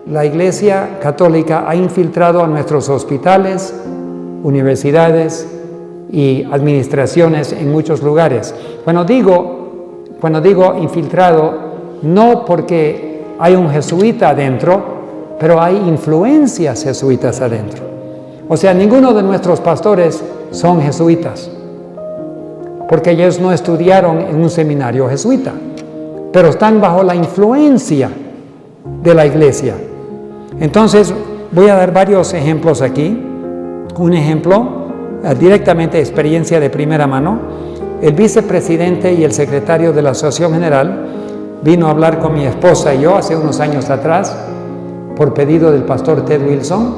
la Iglesia Católica ha infiltrado a nuestros hospitales, universidades y administraciones en muchos lugares. Cuando digo infiltrado, no porque hay un jesuita adentro, pero hay influencias jesuitas adentro. O sea, ninguno de nuestros pastores son jesuitas, porque ellos no estudiaron en un seminario jesuita, pero están bajo la influencia de la Iglesia. Entonces, voy a dar varios ejemplos aquí. Un ejemplo, directamente experiencia de primera mano. El vicepresidente y el secretario de la Asociación General vino a hablar con mi esposa y yo hace unos años atrás, por pedido del pastor Ted Wilson.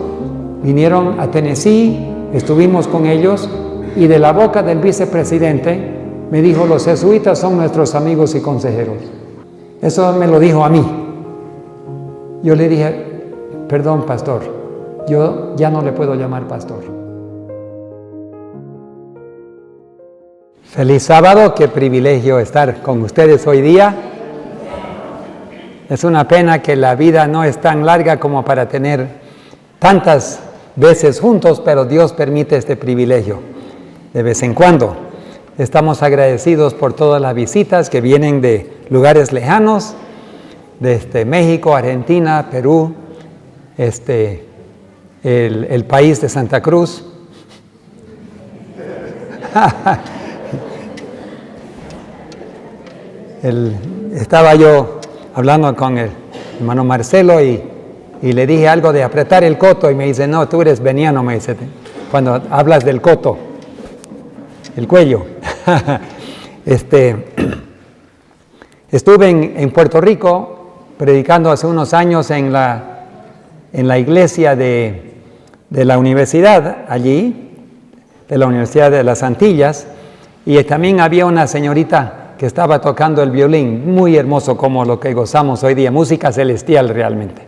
Vinieron a Tennessee, estuvimos con ellos, y de la boca del vicepresidente me dijo: los jesuitas son nuestros amigos y consejeros. Eso me lo dijo a mí. Yo le dije: perdón, pastor, yo ya no le puedo llamar pastor. Feliz sábado, qué privilegio estar con ustedes hoy día. Es una pena que la vida no es tan larga como para tener tantas veces juntos, pero Dios permite este privilegio de vez en cuando. Estamos agradecidos por todas las visitas que vienen de lugares lejanos, desde México, Argentina, Perú, el país de Santa Cruz. Estaba yo hablando con el hermano Marcelo y le dije algo de apretar el coto y me dice: no, tú eres veniano, me dice, cuando hablas del coto, el cuello. Estuve en Puerto Rico predicando hace unos años en la iglesia de la universidad allí, de la Universidad de las Antillas, y también había una señorita que estaba tocando el violín, muy hermoso como lo que gozamos hoy día, música celestial realmente.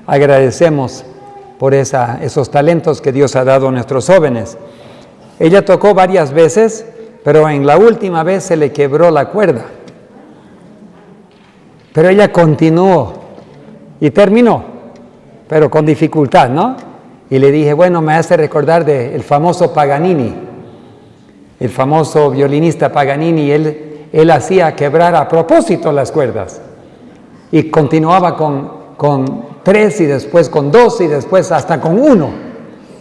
Agradecemos por esos talentos que Dios ha dado a nuestros jóvenes. Ella tocó varias veces, pero en la última vez se le quebró la cuerda. Pero ella continuó y terminó, pero con dificultad, ¿no? Y le dije: bueno, me hace recordar del famoso Paganini, el famoso violinista Paganini. Él hacía quebrar a propósito las cuerdas y continuaba con 3 y después con 2 y después hasta con 1,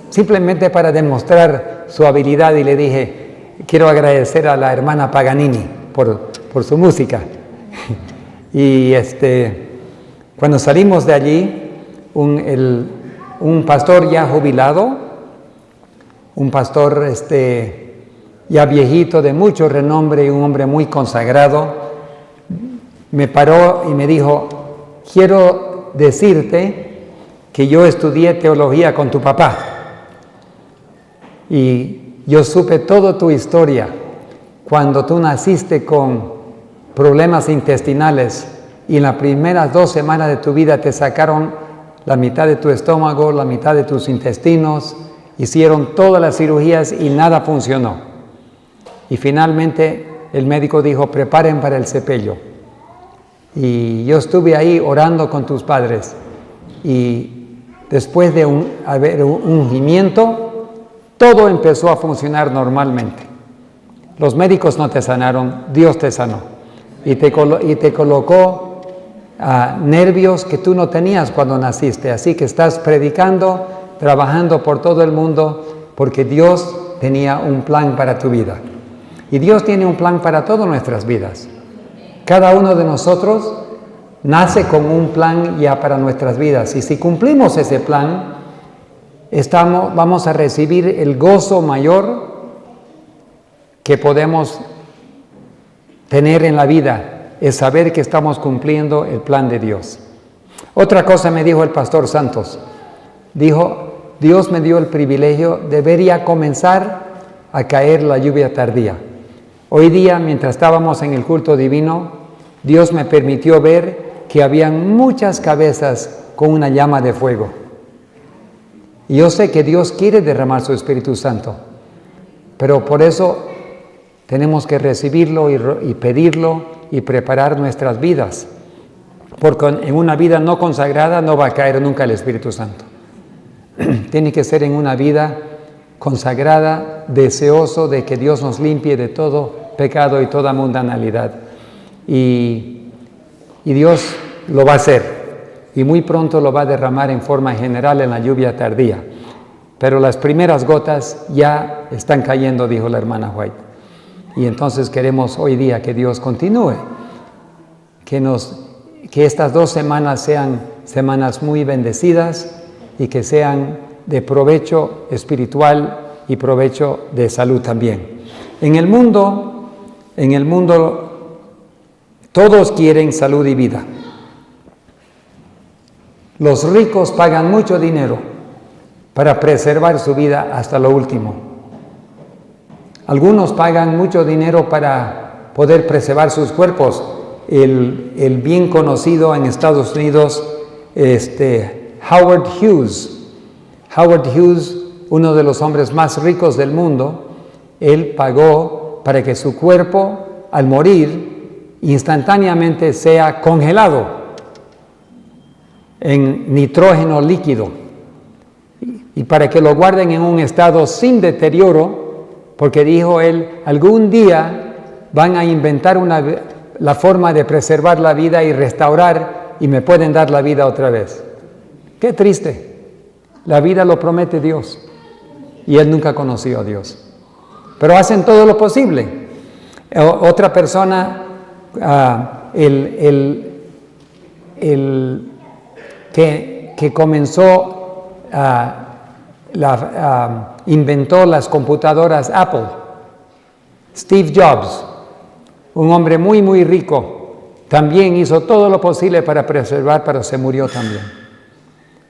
simplemente para demostrar su habilidad. Y le dije: quiero agradecer a la hermana Paganini por su música. Y cuando salimos de allí, un pastor ya jubilado, un pastor ya viejito, de mucho renombre y un hombre muy consagrado, me paró y me dijo: quiero decirte que yo estudié teología con tu papá y yo supe toda tu historia cuando tú naciste con problemas intestinales y en las primeras 2 semanas de tu vida te sacaron la mitad de tu estómago, la mitad de tus intestinos, hicieron todas las cirugías y nada funcionó. Y finalmente el médico dijo: preparen para el sepelio. Y yo estuve ahí orando con tus padres. Y después de haber un ungimiento, todo empezó a funcionar normalmente. Los médicos no te sanaron, Dios te sanó. Y te colocó nervios que tú no tenías cuando naciste. Así que estás predicando, trabajando por todo el mundo, porque Dios tenía un plan para tu vida. Y Dios tiene un plan para todas nuestras vidas. Cada uno de nosotros nace con un plan ya para nuestras vidas. Y si cumplimos ese plan, vamos a recibir el gozo mayor que podemos tener en la vida, es saber que estamos cumpliendo el plan de Dios. Otra cosa me dijo el pastor Santos. Dijo: Dios me dio el privilegio de ver ya comenzar a caer la lluvia tardía. Hoy día, mientras estábamos en el culto divino, Dios me permitió ver que habían muchas cabezas con una llama de fuego. Y yo sé que Dios quiere derramar su Espíritu Santo, pero por eso tenemos que recibirlo y pedirlo y preparar nuestras vidas porque en una vida no consagrada no va a caer nunca el Espíritu Santo. Tiene que ser en una vida consagrada, deseoso de que Dios nos limpie de todo pecado y toda mundanalidad. Y Dios lo va a hacer. Y muy pronto lo va a derramar en forma general en la lluvia tardía. Pero las primeras gotas ya están cayendo, dijo la hermana White. Y entonces queremos hoy día que Dios continúe. Que estas 2 semanas sean semanas muy bendecidas y que sean de provecho espiritual y provecho de salud también. En el mundo todos quieren salud y vida. Los ricos pagan mucho dinero para preservar su vida hasta lo último. Algunos pagan mucho dinero para poder preservar sus cuerpos. El bien conocido en Estados Unidos, Howard Hughes, uno de los hombres más ricos del mundo, él pagó para que su cuerpo, al morir, instantáneamente sea congelado en nitrógeno líquido y para que lo guarden en un estado sin deterioro, porque dijo él, algún día van a inventar la forma de preservar la vida y restaurar y me pueden dar la vida otra vez. Qué triste. La vida lo promete Dios y él nunca conoció a Dios. Pero hacen todo lo posible. Otra persona, que comenzó, inventó las computadoras Apple, Steve Jobs, un hombre muy, muy rico, también hizo todo lo posible para preservar, pero se murió también.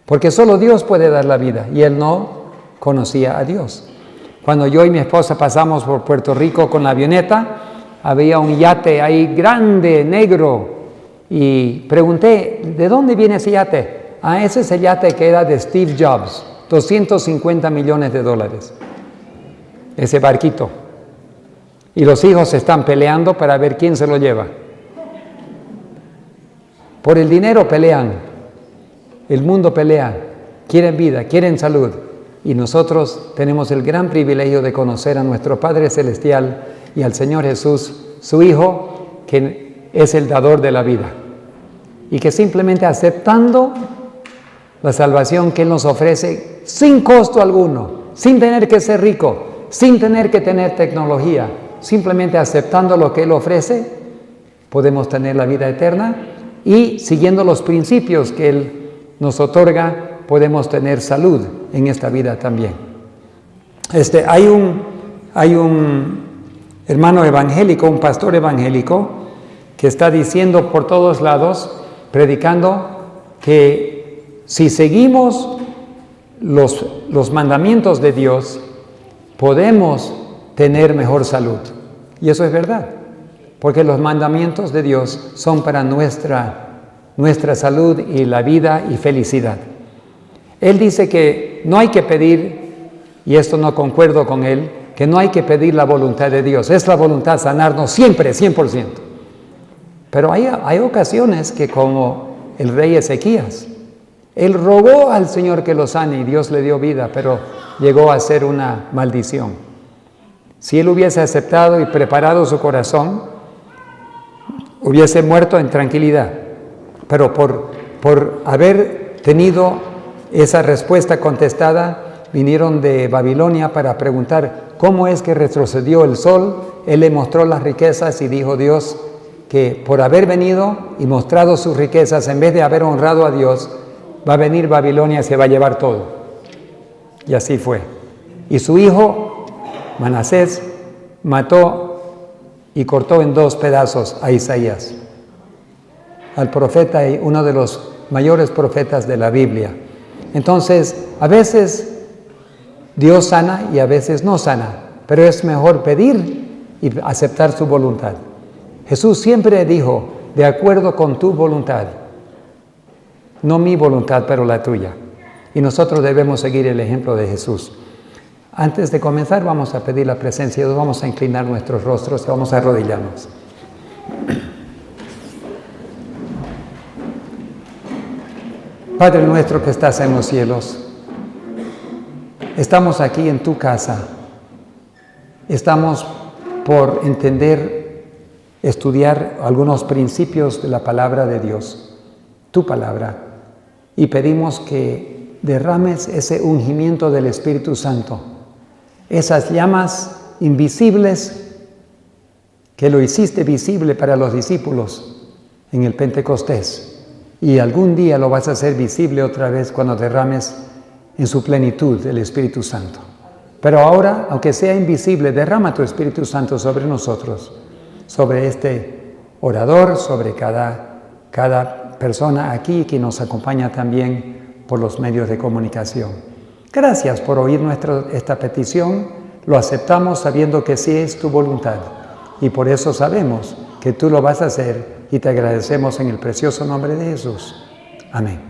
Porque solo Dios puede dar la vida y él no conocía a Dios. Cuando yo y mi esposa pasamos por Puerto Rico con la avioneta, había un yate ahí grande, negro, y pregunté, ¿de dónde viene ese yate? Ese es el yate que era de Steve Jobs, $250 millones. Ese barquito. Y los hijos se están peleando para ver quién se lo lleva. Por el dinero pelean. El mundo pelea. Quieren vida, quieren salud. Y nosotros tenemos el gran privilegio de conocer a nuestro Padre Celestial y al Señor Jesús, su Hijo, que es el dador de la vida. Y que simplemente aceptando la salvación que Él nos ofrece sin costo alguno, sin tener que ser rico, sin tener que tener tecnología, simplemente aceptando lo que Él ofrece, podemos tener la vida eterna y siguiendo los principios que Él nos otorga, podemos tener salud en esta vida también. Hay un hermano evangélico, un pastor evangélico, que está diciendo por todos lados, predicando, que si seguimos los mandamientos de Dios, podemos tener mejor salud. Y eso es verdad, porque los mandamientos de Dios son para nuestra salud y la vida y felicidad. Él dice que no hay que pedir, y esto no concuerdo con él, que no hay que pedir la voluntad de Dios. Es la voluntad sanarnos siempre, 100%. Pero hay ocasiones que, como el rey Ezequías, él rogó al Señor que lo sane y Dios le dio vida, pero llegó a ser una maldición. Si él hubiese aceptado y preparado su corazón, hubiese muerto en tranquilidad. Pero por haber tenido esa respuesta contestada, vinieron de Babilonia para preguntar cómo es que retrocedió el sol. Él le mostró las riquezas y dijo Dios que por haber venido y mostrado sus riquezas, en vez de haber honrado a Dios, va a venir Babilonia y se va a llevar todo. Y así fue. Y su hijo, Manasés, mató y cortó en 2 pedazos a Isaías, al profeta y uno de los mayores profetas de la Biblia. Entonces, a veces Dios sana y a veces no sana, pero es mejor pedir y aceptar su voluntad. Jesús siempre dijo, de acuerdo con tu voluntad, no mi voluntad, pero la tuya. Y nosotros debemos seguir el ejemplo de Jesús. Antes de comenzar, vamos a pedir la presencia de Dios, vamos a inclinar nuestros rostros y vamos a arrodillarnos. Padre nuestro que estás en los cielos, estamos aquí en tu casa. Estamos por entender, estudiar algunos principios de la palabra de Dios, tu palabra, y pedimos que derrames ese ungimiento del Espíritu Santo, esas llamas invisibles que lo hiciste visible para los discípulos en el Pentecostés, y algún día lo vas a hacer visible otra vez cuando derrames en su plenitud el Espíritu Santo. Pero ahora, aunque sea invisible, derrama tu Espíritu Santo sobre nosotros, sobre este orador, sobre cada persona aquí que nos acompaña también por los medios de comunicación. Gracias por oír esta petición, lo aceptamos sabiendo que sí es tu voluntad y por eso sabemos que tú lo vas a hacer y te agradecemos en el precioso nombre de Jesús. Amén.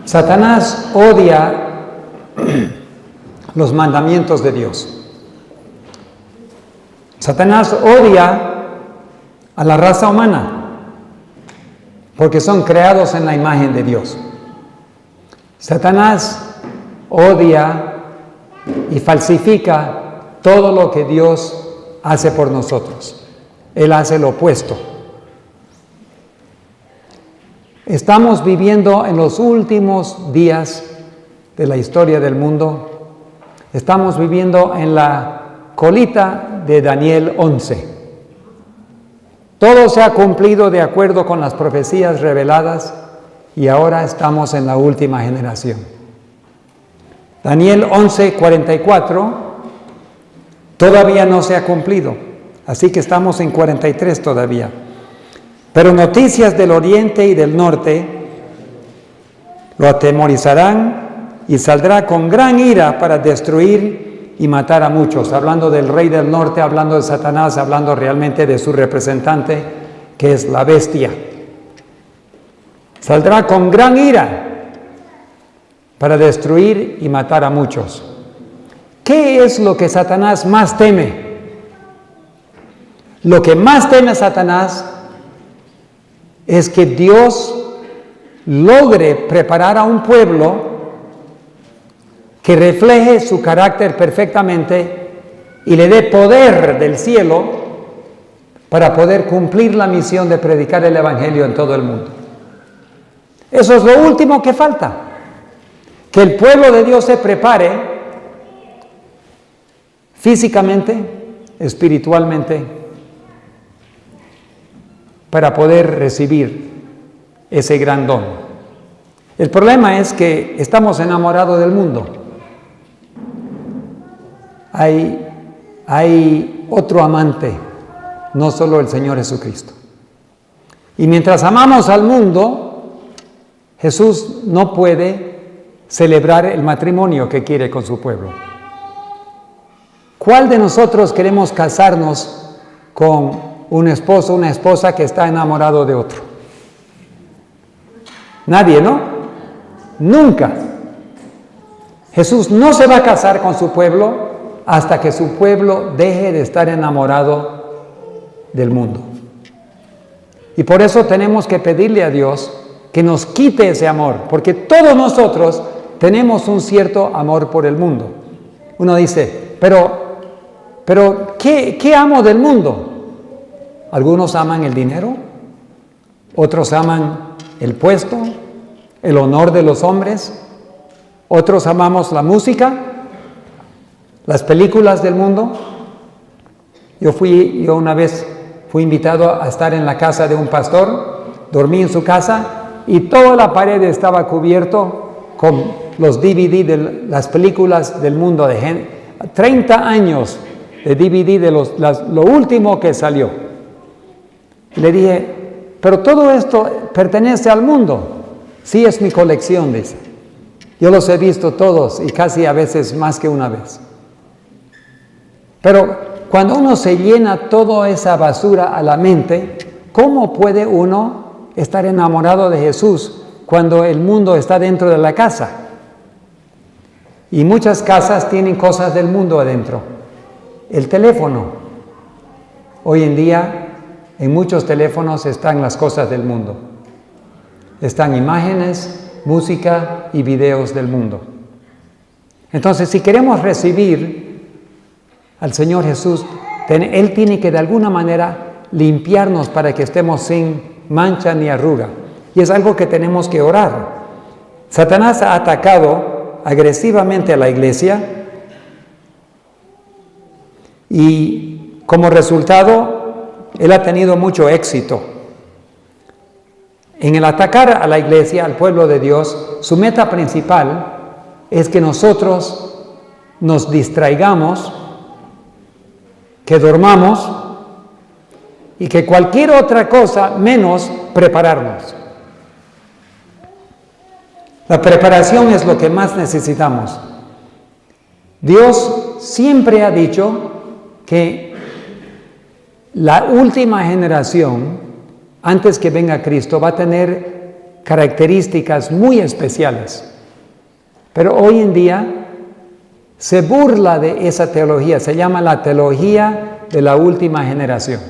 Satanás odia los mandamientos de Dios. Satanás odia a la raza humana porque son creados en la imagen de Dios. Satanás odia y falsifica todo lo que Dios hace por nosotros. Él hace lo opuesto. Estamos viviendo en los últimos días de la historia del mundo. Estamos viviendo en la colita de Daniel 11. Todo se ha cumplido de acuerdo con las profecías reveladas y ahora estamos en la última generación. Daniel 11:44 todavía no se ha cumplido, así que estamos en 43 todavía. Pero noticias del oriente y del norte lo atemorizarán y saldrá con gran ira para destruir y matar a muchos. Hablando del rey del norte, hablando de Satanás, hablando realmente de su representante, que es la bestia. Saldrá con gran ira para destruir y matar a muchos. ¿Qué es lo que Satanás más teme? Lo que más teme Satanás es que Dios logre preparar a un pueblo que refleje su carácter perfectamente y le dé poder del cielo para poder cumplir la misión de predicar el Evangelio en todo el mundo. Eso es lo último que falta, que el pueblo de Dios se prepare físicamente, espiritualmente, para poder recibir ese gran don. El problema es que estamos enamorados del mundo. Hay otro amante, no solo el Señor Jesucristo. Y mientras amamos al mundo, Jesús no puede celebrar el matrimonio que quiere con su pueblo. ¿Cuál de nosotros queremos casarnos con un esposo, una esposa que está enamorado de otro? Nadie, ¿no? Nunca. Jesús no se va a casar con su pueblo hasta que su pueblo deje de estar enamorado del mundo. Y por eso tenemos que pedirle a Dios que nos quite ese amor, porque todos nosotros tenemos un cierto amor por el mundo. Uno dice, pero ¿qué amo del mundo? Algunos aman el dinero, otros aman el puesto, el honor de los hombres, otros amamos la música, las películas del mundo. Yo una vez fui invitado a estar en la casa de un pastor, dormí en su casa y toda la pared estaba cubierto con los DVD de las películas del mundo, de gente, 30 años de DVD de lo último que salió. Y le dije, pero todo esto pertenece al mundo. Sí, es mi colección, dice. Yo los he visto todos y casi a veces más que una vez. Pero cuando uno se llena toda esa basura a la mente, ¿cómo puede uno estar enamorado de Jesús cuando el mundo está dentro de la casa? Y muchas casas tienen cosas del mundo adentro. El teléfono. Hoy en día, en muchos teléfonos están las cosas del mundo. Están imágenes, música y videos del mundo. Entonces, si queremos recibir al Señor Jesús, Él tiene que de alguna manera limpiarnos para que estemos sin mancha ni arruga. Y es algo que tenemos que orar. Satanás ha atacado agresivamente a la iglesia y como resultado, él ha tenido mucho éxito. En el atacar a la iglesia, al pueblo de Dios, su meta principal es que nosotros nos distraigamos, que dormamos y que cualquier otra cosa menos prepararnos. La preparación es lo que más necesitamos. Dios siempre ha dicho que la última generación, antes que venga Cristo, va a tener características muy especiales. Pero hoy en día se burla de esa teología, se llama la teología de la última generación.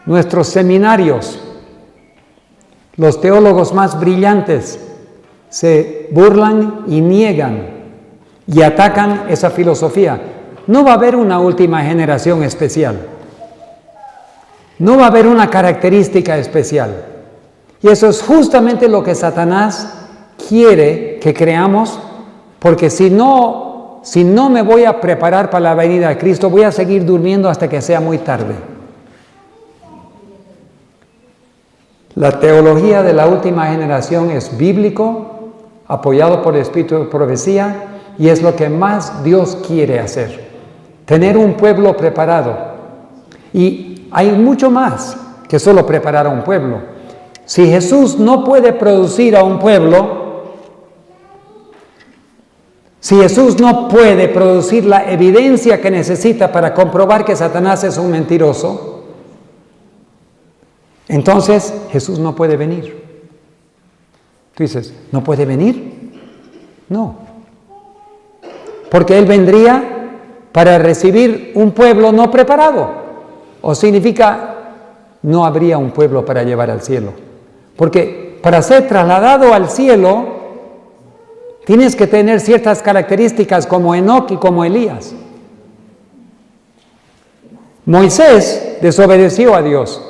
Nuestros seminarios, los teólogos más brillantes, se burlan y niegan y atacan esa filosofía. No va a haber una última generación especial. No va a haber una característica especial. Y eso es justamente lo que Satanás quiere que creamos, porque si no me voy a preparar para la venida de Cristo, voy a seguir durmiendo hasta que sea muy tarde. La teología de la última generación es bíblico, apoyado por el Espíritu de profecía, y es lo que más Dios quiere hacer. Tener un pueblo preparado. Y hay mucho más que solo preparar a un pueblo. Si Jesús no puede producir a un pueblo, si Jesús no puede producir la evidencia que necesita para comprobar que Satanás es un mentiroso, entonces Jesús no puede venir. Tú dices, ¿no puede venir? No. Porque Él vendría para recibir un pueblo no preparado. O significa, no habría un pueblo para llevar al cielo. Porque para ser trasladado al cielo, tienes que tener ciertas características como Enoc y como Elías. Moisés desobedeció a Dios.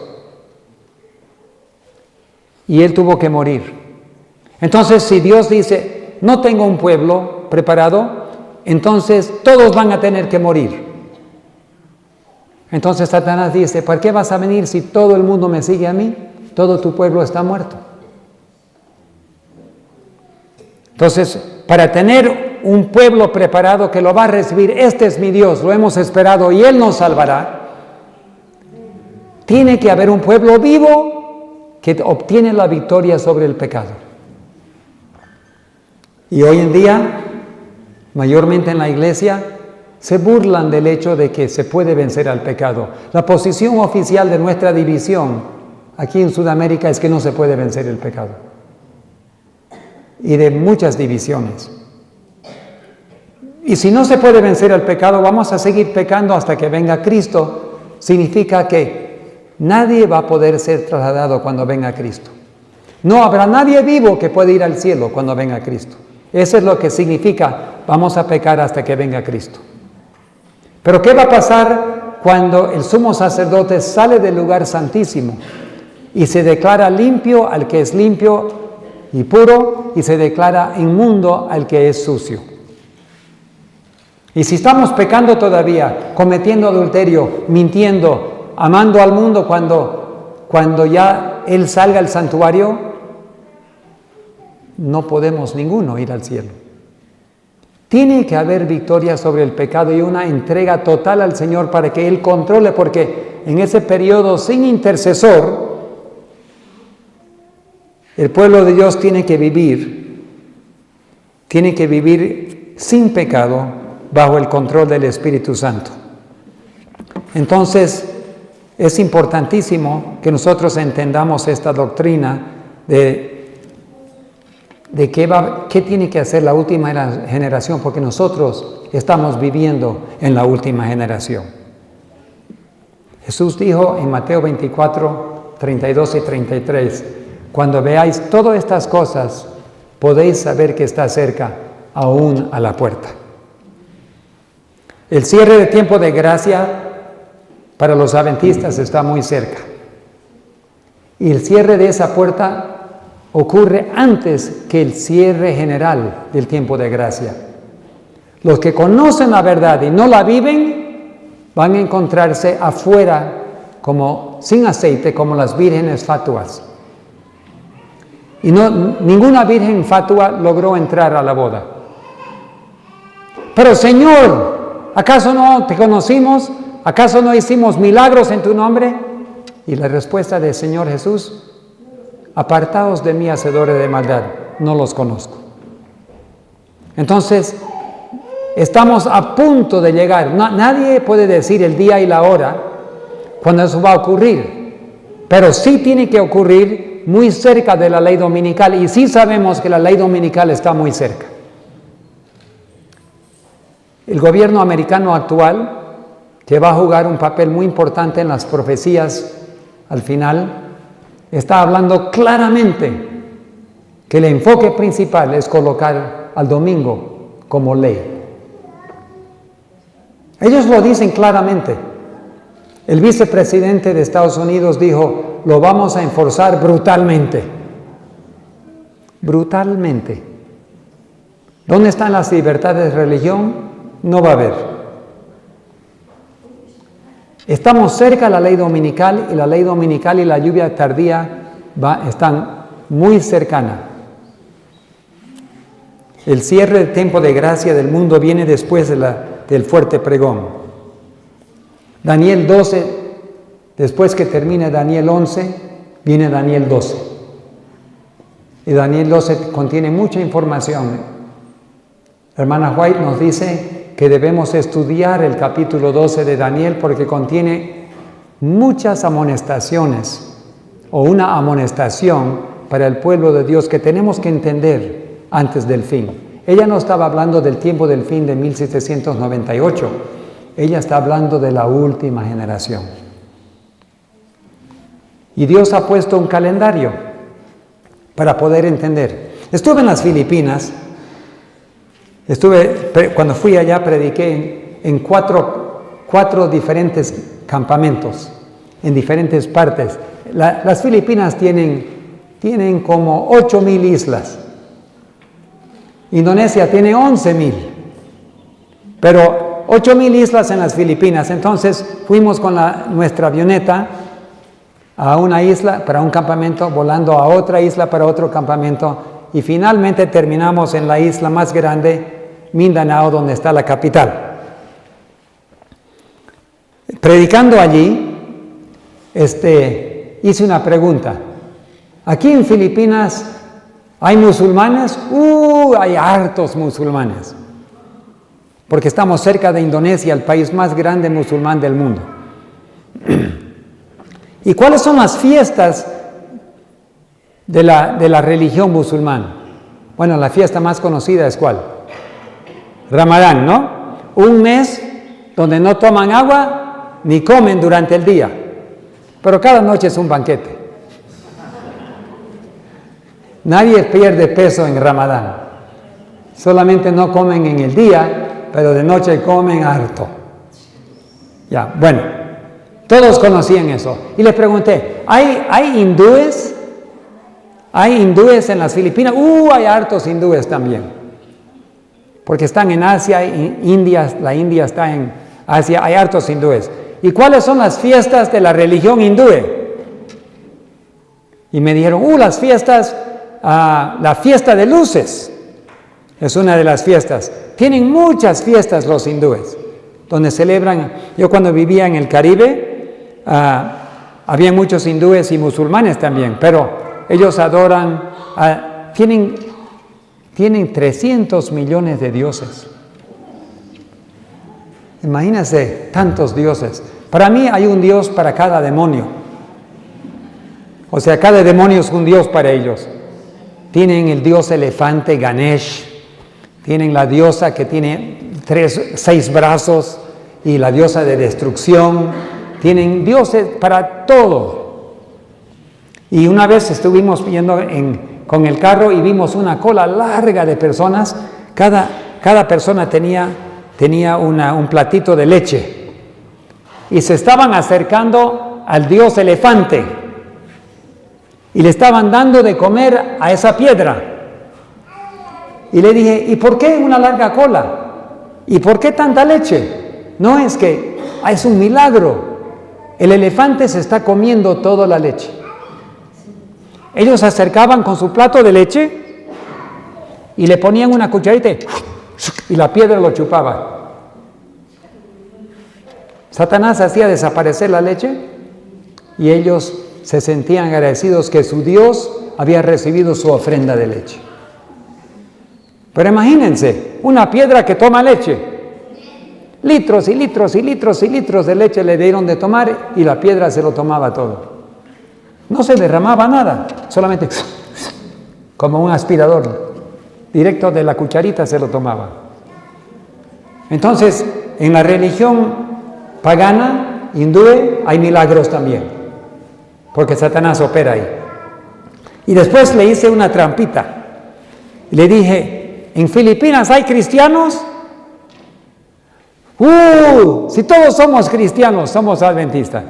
Y él tuvo que morir. Entonces, si Dios dice, no tengo un pueblo preparado, entonces todos van a tener que morir. Entonces Satanás dice, ¿por qué vas a venir si todo el mundo me sigue a mí? Todo tu pueblo está muerto. Entonces, para tener un pueblo preparado que lo va a recibir, este es mi Dios, lo hemos esperado y Él nos salvará, tiene que haber un pueblo vivo que obtiene la victoria sobre el pecado. Y hoy en día, mayormente en la iglesia, se burlan del hecho de que se puede vencer al pecado. La posición oficial de nuestra división aquí en Sudamérica es que no se puede vencer el pecado. Y de muchas divisiones. Y si no se puede vencer el pecado, vamos a seguir pecando hasta que venga Cristo. Significa que nadie va a poder ser trasladado cuando venga Cristo. No habrá nadie vivo que pueda ir al cielo cuando venga Cristo. Eso es lo que significa, vamos a pecar hasta que venga Cristo. Pero ¿qué va a pasar cuando el sumo sacerdote sale del lugar santísimo y se declara limpio al que es limpio y puro y se declara inmundo al que es sucio? Y si estamos pecando todavía, cometiendo adulterio, mintiendo, amando al mundo cuando ya Él salga al santuario, no podemos ninguno ir al cielo. Tiene que haber victoria sobre el pecado y una entrega total al Señor para que Él controle, porque en ese periodo sin intercesor, el pueblo de Dios tiene que vivir sin pecado bajo el control del Espíritu Santo. Entonces, es importantísimo que nosotros entendamos esta doctrina de de qué tiene que hacer la última generación, porque nosotros estamos viviendo en la última generación. Jesús dijo en Mateo 24, 32 y 33, cuando veáis todas estas cosas, podéis saber que está cerca, aún a la puerta. El cierre de tiempo de gracia para los adventistas está muy cerca. Y el cierre de esa puerta ocurre antes que el cierre general del tiempo de gracia. Los que conocen la verdad y no la viven, van a encontrarse afuera como sin aceite, como las vírgenes fatuas. Y ninguna virgen fatua logró entrar a la boda. Pero Señor, ¿acaso no te conocimos? ¿Acaso no hicimos milagros en tu nombre? Y la respuesta del Señor Jesús: apartaos de mí, hacedores de maldad, no los conozco. Entonces, estamos a punto de llegar. Nadie puede decir el día y la hora cuando eso va a ocurrir, pero sí tiene que ocurrir muy cerca de la ley dominical, y sí sabemos que la ley dominical está muy cerca. El gobierno americano actual, que va a jugar un papel muy importante en las profecías al final, está hablando claramente que el enfoque principal es colocar al domingo como ley. Ellos lo dicen claramente. El vicepresidente de Estados Unidos dijo: lo vamos a enforzar brutalmente. Brutalmente. ¿Dónde están las libertades de religión? No va a haber. Estamos cerca de la ley dominical, y la ley dominical y la lluvia tardía están muy cercanas. El cierre del tiempo de gracia del mundo viene después del fuerte pregón. Daniel 12, después que termine Daniel 11, viene Daniel 12. Y Daniel 12 contiene mucha información. La hermana White nos dice que debemos estudiar el capítulo 12 de Daniel porque contiene muchas amonestaciones, o una amonestación para el pueblo de Dios que tenemos que entender antes del fin. Ella no estaba hablando del tiempo del fin de 1798, ella está hablando de la última generación. Y Dios ha puesto un calendario para poder entender. Estuve en las Filipinas. Cuando fui allá, prediqué en cuatro diferentes campamentos, en diferentes partes. Las Filipinas tienen como 8,000 islas. Indonesia tiene 11,000. Pero 8,000 islas en las Filipinas. Entonces fuimos con nuestra avioneta a una isla para un campamento, volando a otra isla para otro campamento, y finalmente terminamos en la isla más grande, Mindanao, donde está la capital. Predicando allí, hice una pregunta. ¿Aquí en Filipinas hay musulmanes? Hay hartos musulmanes. Porque estamos cerca de Indonesia, el país más grande musulmán del mundo. ¿Y cuáles son las fiestas de la religión musulmana? Bueno, la fiesta más conocida es ¿cuál? Ramadán, ¿no? Un mes donde no toman agua ni comen durante el día, pero cada noche es un banquete. Nadie pierde peso en Ramadán, solamente no comen en el día, pero de noche comen harto. Ya, bueno, todos conocían eso. Y les pregunté, ¿hay hindúes? ¿Hay hindúes en las Filipinas? Hay hartos hindúes también. Porque están en Asia, la India está en Asia, hay hartos hindúes. ¿Y cuáles son las fiestas de la religión hindú? Y me dijeron, las fiestas, la fiesta de luces es una de las fiestas. Tienen muchas fiestas los hindúes, donde celebran. Yo cuando vivía en el Caribe, había muchos hindúes y musulmanes también, pero ellos adoran, tienen 300 millones de dioses. Imagínense tantos dioses. Para mí hay un dios para cada demonio. O sea, cada demonio es un dios para ellos. tienen el dios elefante Ganesh, tienen la diosa que tiene 6 brazos y la diosa de destrucción, tienen dioses para todo. Y una vez estuvimos yendo con el carro y vimos una cola larga de personas, cada persona tenía un platito de leche y se estaban acercando al dios elefante y le estaban dando de comer a esa piedra. Y le dije, ¿y por qué una larga cola? ¿Y por qué tanta leche? No, es que es un milagro. El elefante se está comiendo toda la leche. Ellos se acercaban con su plato de leche y le ponían una cucharita y la piedra lo chupaba. Satanás hacía desaparecer la leche y ellos se sentían agradecidos que su Dios había recibido su ofrenda de leche. Pero imagínense, una piedra que toma leche. Litros y litros y litros y litros de leche le dieron de tomar y la piedra se lo tomaba todo. No se derramaba nada, solamente como un aspirador. Directo de la cucharita se lo tomaba. Entonces, en la religión pagana, hindú, hay milagros también, porque Satanás opera ahí. Y después le hice una trampita. Le dije, ¿en Filipinas hay cristianos? Si todos somos cristianos, somos adventistas.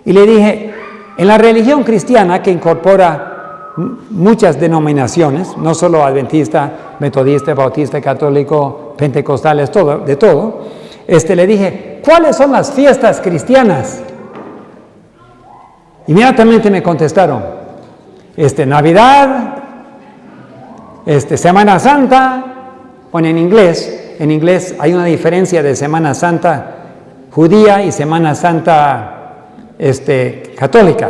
Y le dije, en la religión cristiana, que incorpora muchas denominaciones, no solo adventista, metodista, bautista, católico, pentecostales, todo, de todo, le dije, ¿cuáles son las fiestas cristianas? Inmediatamente me contestaron, Navidad, Semana Santa. Bueno, en inglés hay una diferencia de Semana Santa judía y Semana Santa católica.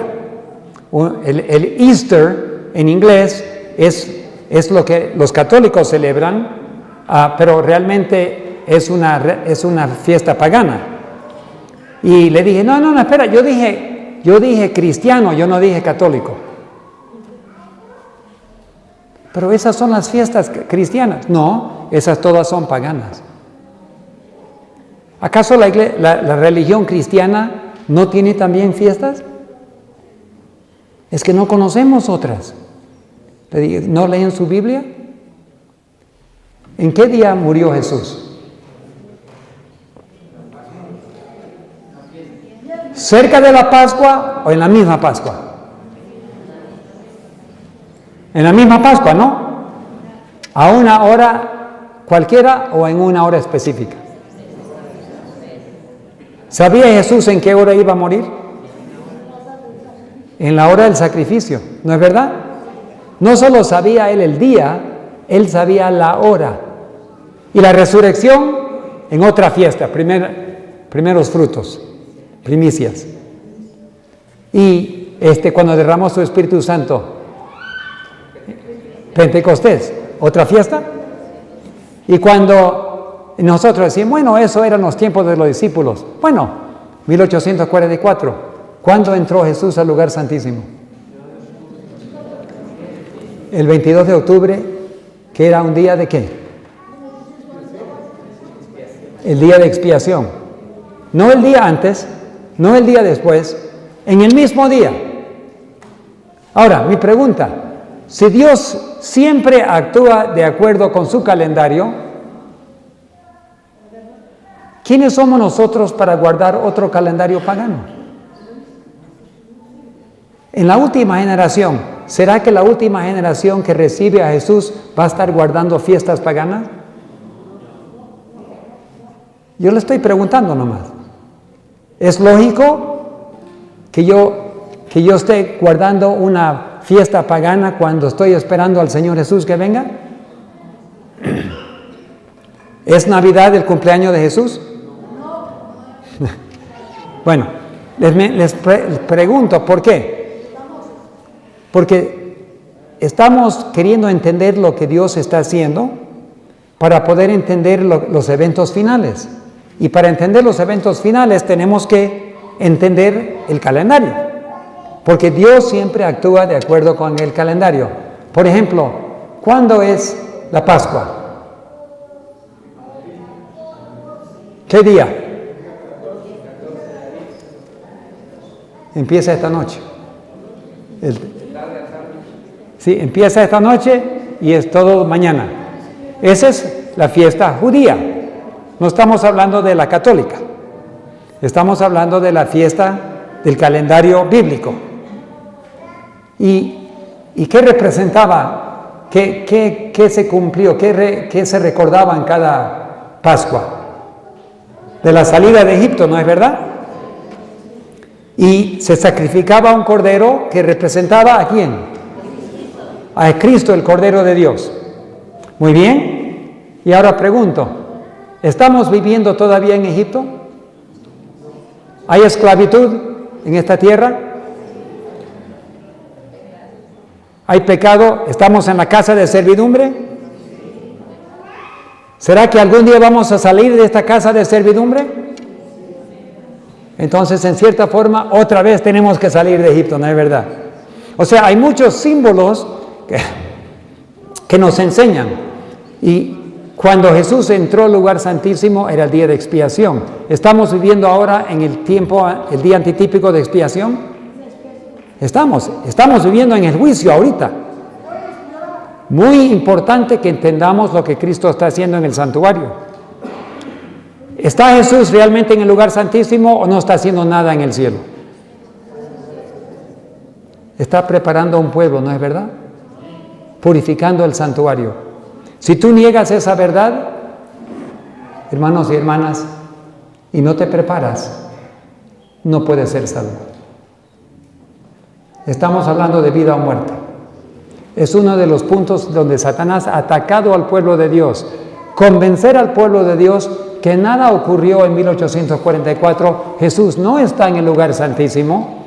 El Easter en inglés es lo que los católicos celebran, pero realmente es una fiesta pagana. Y le dije, no, espera, yo dije cristiano, yo no dije católico. Pero esas son las fiestas cristianas. No, esas todas son paganas. ¿Acaso la religión cristiana no tiene también fiestas? Es que no conocemos otras. ¿No leen su Biblia? ¿En qué día murió Jesús? ¿Cerca de la Pascua o en la misma Pascua? En la misma Pascua, ¿no? ¿A una hora cualquiera o en una hora específica? ¿Sabía Jesús en qué hora iba a morir? En la hora del sacrificio, ¿no es verdad? No solo sabía él el día, él sabía la hora. Y la resurrección en otra fiesta, primeros frutos, primicias. Y cuando derramó su Espíritu Santo, Pentecostés, otra fiesta. Y cuando nosotros decimos, bueno, eso eran los tiempos de los discípulos. Bueno, 1844, ¿cuándo entró Jesús al lugar santísimo? El 22 de octubre, que era un día de ¿qué? El día de expiación. No el día antes, no el día después, en el mismo día. Ahora, mi pregunta, si Dios siempre actúa de acuerdo con su calendario, ¿quiénes somos nosotros para guardar otro calendario pagano? En la última generación, ¿será que la última generación que recibe a Jesús va a estar guardando fiestas paganas? Yo le estoy preguntando nomás. ¿Es lógico que yo esté guardando una fiesta pagana cuando estoy esperando al Señor Jesús que venga? ¿Es Navidad el cumpleaños de Jesús? Bueno, les pregunto, ¿por qué? Porque estamos queriendo entender lo que Dios está haciendo para poder entender los eventos finales. Y para entender los eventos finales tenemos que entender el calendario. Porque Dios siempre actúa de acuerdo con el calendario. Por ejemplo, ¿cuándo es la Pascua? ¿Qué día? Empieza esta noche. Sí, empieza esta noche y es todo mañana. Esa es la fiesta judía. No estamos hablando de la católica. Estamos hablando de la fiesta del calendario bíblico. ¿Y qué representaba? ¿Qué se cumplió? ¿Qué se recordaba en cada Pascua? De la salida de Egipto, ¿no es verdad? Y se sacrificaba un cordero que representaba ¿a quién? A Cristo, el Cordero de Dios. Muy bien. Y ahora pregunto, ¿estamos viviendo todavía en Egipto? ¿Hay esclavitud en esta tierra? ¿Hay pecado? ¿Estamos en la casa de servidumbre? ¿Será que algún día vamos a salir de esta casa de servidumbre? Entonces, en cierta forma, otra vez tenemos que salir de Egipto, ¿no es verdad? O sea, hay muchos símbolos que nos enseñan. Y cuando Jesús entró al lugar santísimo era el día de expiación. ¿Estamos viviendo ahora en el día antitípico de expiación? Estamos viviendo en el juicio ahorita. Muy importante que entendamos lo que Cristo está haciendo en el santuario. ¿Está Jesús realmente en el lugar santísimo o no está haciendo nada en el cielo? Está preparando un pueblo, ¿no es verdad? Purificando el santuario. Si tú niegas esa verdad, hermanos y hermanas, y no te preparas, no puedes ser salvo. Estamos hablando de vida o muerte. Es uno de los puntos donde Satanás ha atacado al pueblo de Dios. Convencer al pueblo de Dios que nada ocurrió en 1844. Jesús no está en el lugar santísimo.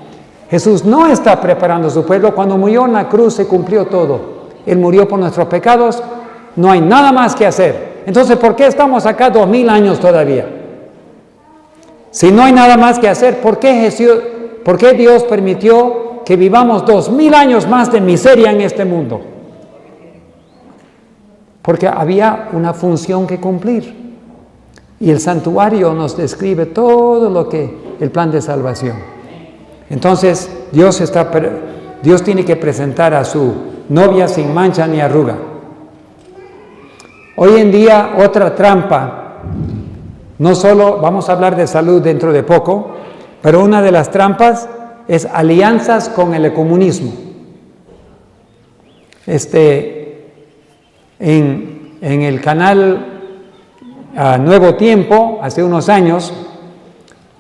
Jesús no está preparando su pueblo. Cuando murió en la cruz se cumplió todo. Él murió por nuestros pecados. No hay nada más que hacer. Entonces, ¿por qué estamos acá 2000 años todavía? Si no hay nada más que hacer, ¿por qué Dios permitió que vivamos 2000 años más de miseria en este mundo? Porque había una función que cumplir. Y el santuario nos describe todo lo que el plan de salvación. Entonces, Dios tiene que presentar a su novia sin mancha ni arruga. Hoy en día, otra trampa, no solo vamos a hablar de salud dentro de poco, pero una de las trampas es alianzas con el ecumenismo. En el canal Nuevo Tiempo, hace unos años,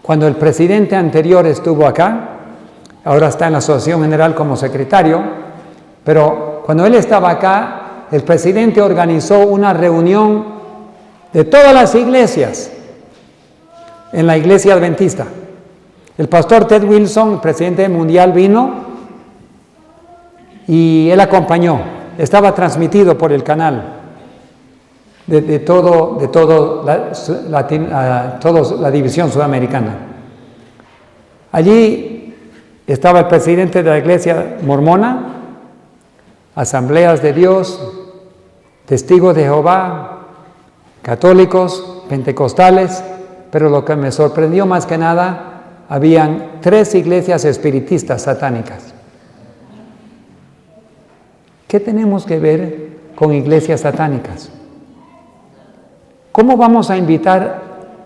cuando el presidente anterior estuvo acá, ahora está en la Asociación General como secretario, pero cuando él estaba acá, el presidente organizó una reunión de todas las iglesias en la iglesia adventista. El pastor Ted Wilson, presidente mundial, vino y él acompañó. Estaba transmitido por el canal de toda la división sudamericana. Allí estaba el presidente de la iglesia mormona, Asambleas de Dios, Testigos de Jehová, católicos, pentecostales, pero lo que me sorprendió más que nada, habían 3 iglesias espiritistas satánicas. ¿Qué tenemos que ver con iglesias satánicas? ¿Cómo vamos a invitar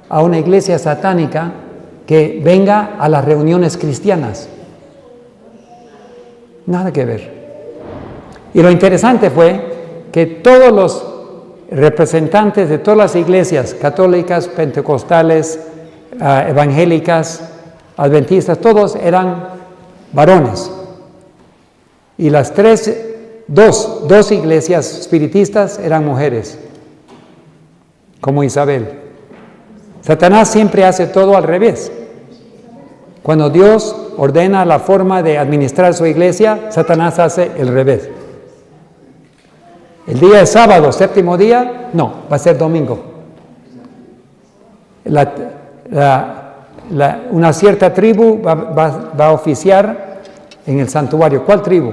a una iglesia satánica que venga a las reuniones cristianas? Nada que ver. Y lo interesante fue que todos los representantes de todas las iglesias católicas, pentecostales, evangélicas, adventistas, todos eran varones. Y las dos iglesias espiritistas eran mujeres, como Isabel. Satanás siempre hace todo al revés. Cuando Dios ordena la forma de administrar su iglesia, Satanás hace el revés. El día de sábado, 7º día, no, va a ser domingo. Una cierta tribu va a oficiar en el santuario. ¿Cuál tribu?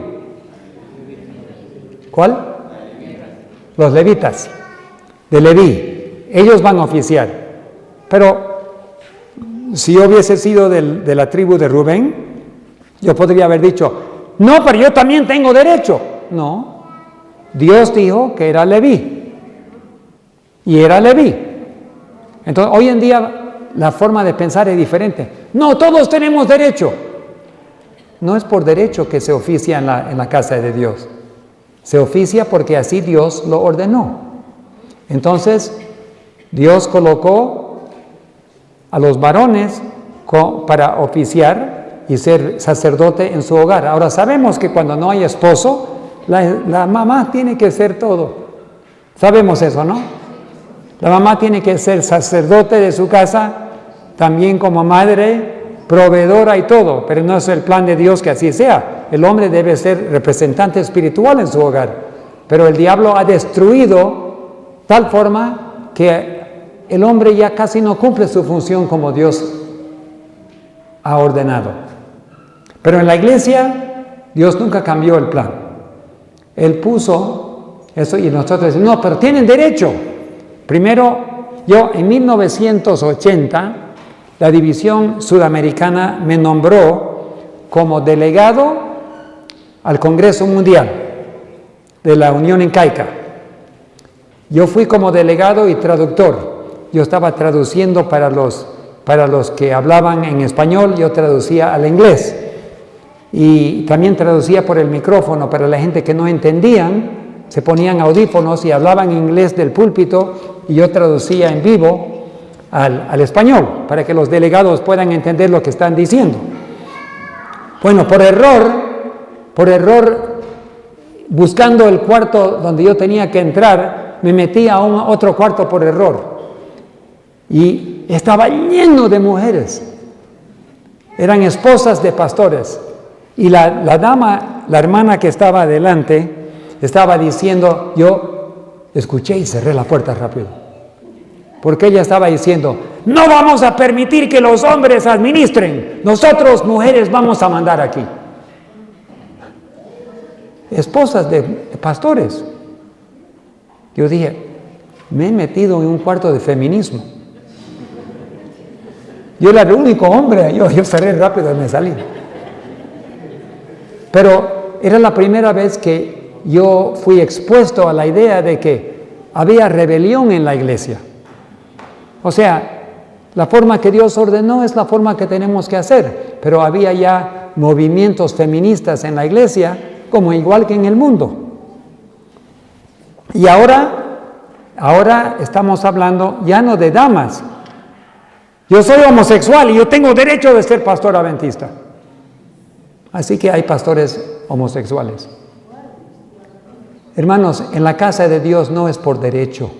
¿Cuál? Los levitas, de Leví. Ellos van a oficiar. Pero si yo hubiese sido de la tribu de Rubén, yo podría haber dicho, no, pero yo también tengo derecho. No, Dios dijo que era Leví. Y era Leví. Entonces, hoy en día la forma de pensar es diferente. No, todos tenemos derecho. No es por derecho que se oficia en la casa de Dios. Se oficia porque así Dios lo ordenó. Entonces, Dios colocó a los varones para oficiar y ser sacerdote en su hogar. Ahora sabemos que cuando no hay esposo, la mamá tiene que ser todo. Sabemos eso, ¿no? La mamá tiene que ser sacerdote de su casa, también como madre, proveedora y todo, pero no es el plan de Dios que así sea. El hombre debe ser representante espiritual en su hogar, pero el diablo ha destruido tal forma que el hombre ya casi no cumple su función como Dios ha ordenado. Pero en la iglesia, Dios nunca cambió el plan. Él puso eso y nosotros decimos, no, pero tienen derecho. Primero, yo en 1980, la División Sudamericana me nombró como delegado al Congreso Mundial de la Unión Incaica. Yo fui como delegado y traductor. Yo estaba traduciendo para los que hablaban en español, yo traducía al inglés. Y también traducía por el micrófono para la gente que no entendían, se ponían audífonos y hablaban inglés del púlpito y yo traducía en vivo al español para que los delegados puedan entender lo que están diciendo. Bueno, por error, buscando el cuarto donde yo tenía que entrar, me metí a otro cuarto por error. Y estaba lleno de mujeres. Eran esposas de pastores. Y la dama, la hermana que estaba adelante, estaba diciendo, yo escuché y cerré la puerta rápido. Porque ella estaba diciendo, no vamos a permitir que los hombres administren. Nosotros, mujeres, vamos a mandar aquí. Esposas de pastores. Yo dije, me he metido en un cuarto de feminismo. Yo era el único hombre, yo cerré rápido y me salí. Pero era la primera vez que yo fui expuesto a la idea de que había rebelión en la iglesia. O sea, la forma que Dios ordenó es la forma que tenemos que hacer, pero había ya movimientos feministas en la iglesia, como igual que en el mundo. Y ahora estamos hablando ya no de damas. Yo soy homosexual y yo tengo derecho de ser pastor adventista. Así que hay pastores homosexuales. Hermanos, en la casa de Dios no es por derecho.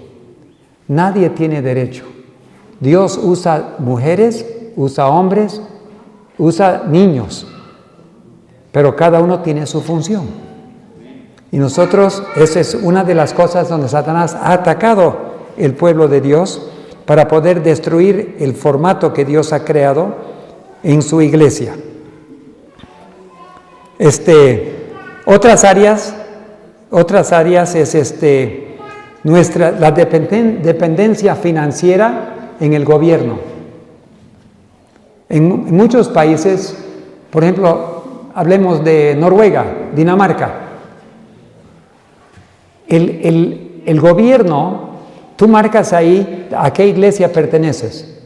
Nadie tiene derecho. Dios usa mujeres, usa hombres, usa niños. Pero cada uno tiene su función. Y nosotros, esa es una de las cosas donde Satanás ha atacado el pueblo de Dios para poder destruir el formato que Dios ha creado en su iglesia. Otras áreas es la dependencia financiera en el gobierno. En muchos países, por ejemplo, hablemos de Noruega, Dinamarca. El gobierno, tú marcas ahí a qué iglesia perteneces.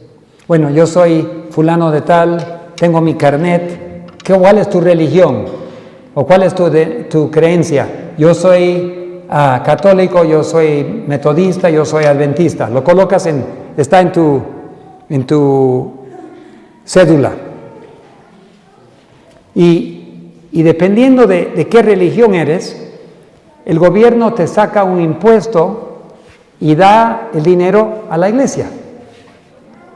Bueno, yo soy fulano de tal, tengo mi carnet. ¿Cuál es tu religión? ¿O cuál es tu creencia? Yo soy católico, yo soy metodista, yo soy adventista. Lo colocas está en tu cédula. Y dependiendo de qué religión eres, el gobierno te saca un impuesto y da el dinero a la iglesia.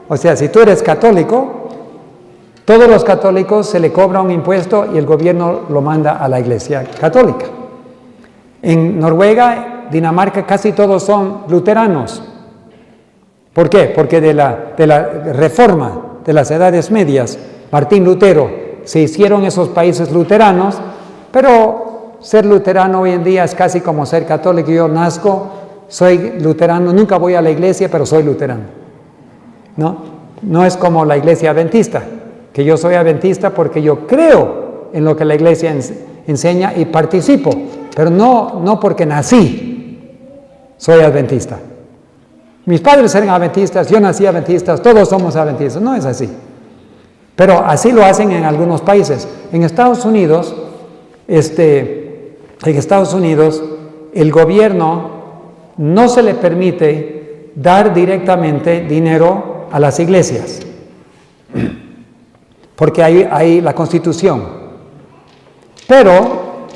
O sea, si tú eres católico, todos los católicos se le cobra un impuesto y el gobierno lo manda a la iglesia católica. En Noruega, Dinamarca, casi todos son luteranos. ¿Por qué? Porque de la reforma de las edades medias, Martín Lutero, se hicieron esos países luteranos, pero ser luterano hoy en día es casi como ser católico. Yo nazco, soy luterano, nunca voy a la iglesia, pero soy luterano. No es como la iglesia adventista, que yo soy adventista porque yo creo en lo que la iglesia enseña y participo, pero no porque nací, soy adventista. Mis padres eran adventistas, yo nací adventistas, todos somos adventistas, no es así. Pero así lo hacen en algunos países. En Estados Unidos, el gobierno no se le permite dar directamente dinero a las iglesias, porque hay la Constitución. Pero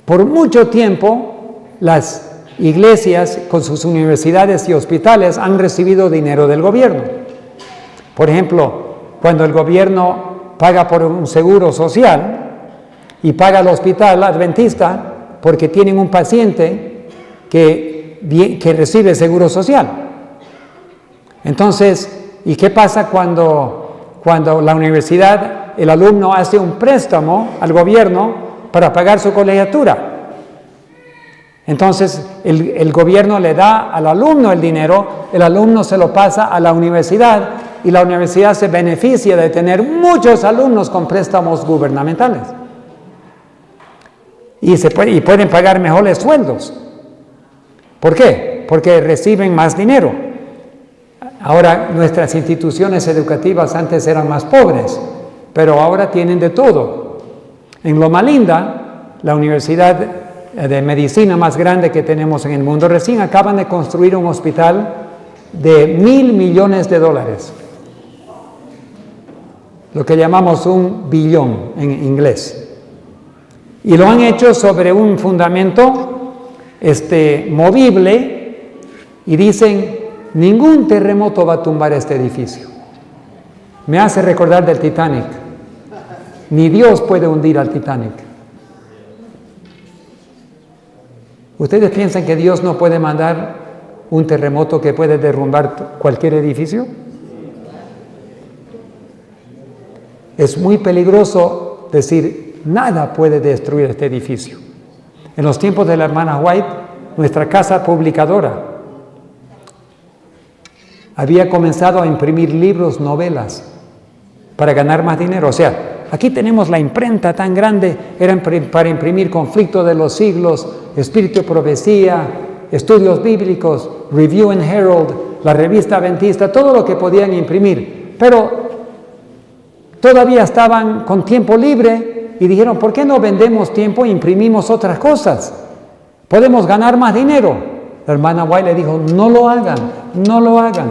por mucho tiempo las iglesias con sus universidades y hospitales han recibido dinero del gobierno. Por ejemplo, cuando el gobierno paga por un seguro social y paga al hospital adventista porque tienen un paciente que recibe seguro social. Entonces, ¿y qué pasa cuando la universidad, el alumno hace un préstamo al gobierno para pagar su colegiatura? Entonces, el gobierno le da al alumno el dinero, el alumno se lo pasa a la universidad y la universidad se beneficia de tener muchos alumnos con préstamos gubernamentales. Y pueden pagar mejores sueldos. ¿Por qué? Porque reciben más dinero. Ahora, nuestras instituciones educativas antes eran más pobres, pero ahora tienen de todo. En Loma Linda, la universidad de medicina más grande que tenemos en el mundo, recién acaban de construir un hospital de $1,000 millones, lo que llamamos un billón en inglés, y lo han hecho sobre un fundamento movible, y dicen: ningún terremoto va a tumbar este edificio. Me hace recordar del Titanic. Ni Dios puede hundir al Titanic. ¿Ustedes piensan que Dios no puede mandar un terremoto que puede derrumbar cualquier edificio? Es muy peligroso decir, nada puede destruir este edificio. En los tiempos de la hermana White, nuestra casa publicadora había comenzado a imprimir libros, novelas, para ganar más dinero. O sea, aquí tenemos la imprenta tan grande, era para imprimir Conflicto de los Siglos, Espíritu de Profecía, Estudios Bíblicos, Review and Herald, la revista adventista, todo lo que podían imprimir. Pero todavía estaban con tiempo libre y dijeron: ¿por qué no vendemos tiempo e imprimimos otras cosas? Podemos ganar más dinero. La hermana White le dijo: no lo hagan, no lo hagan.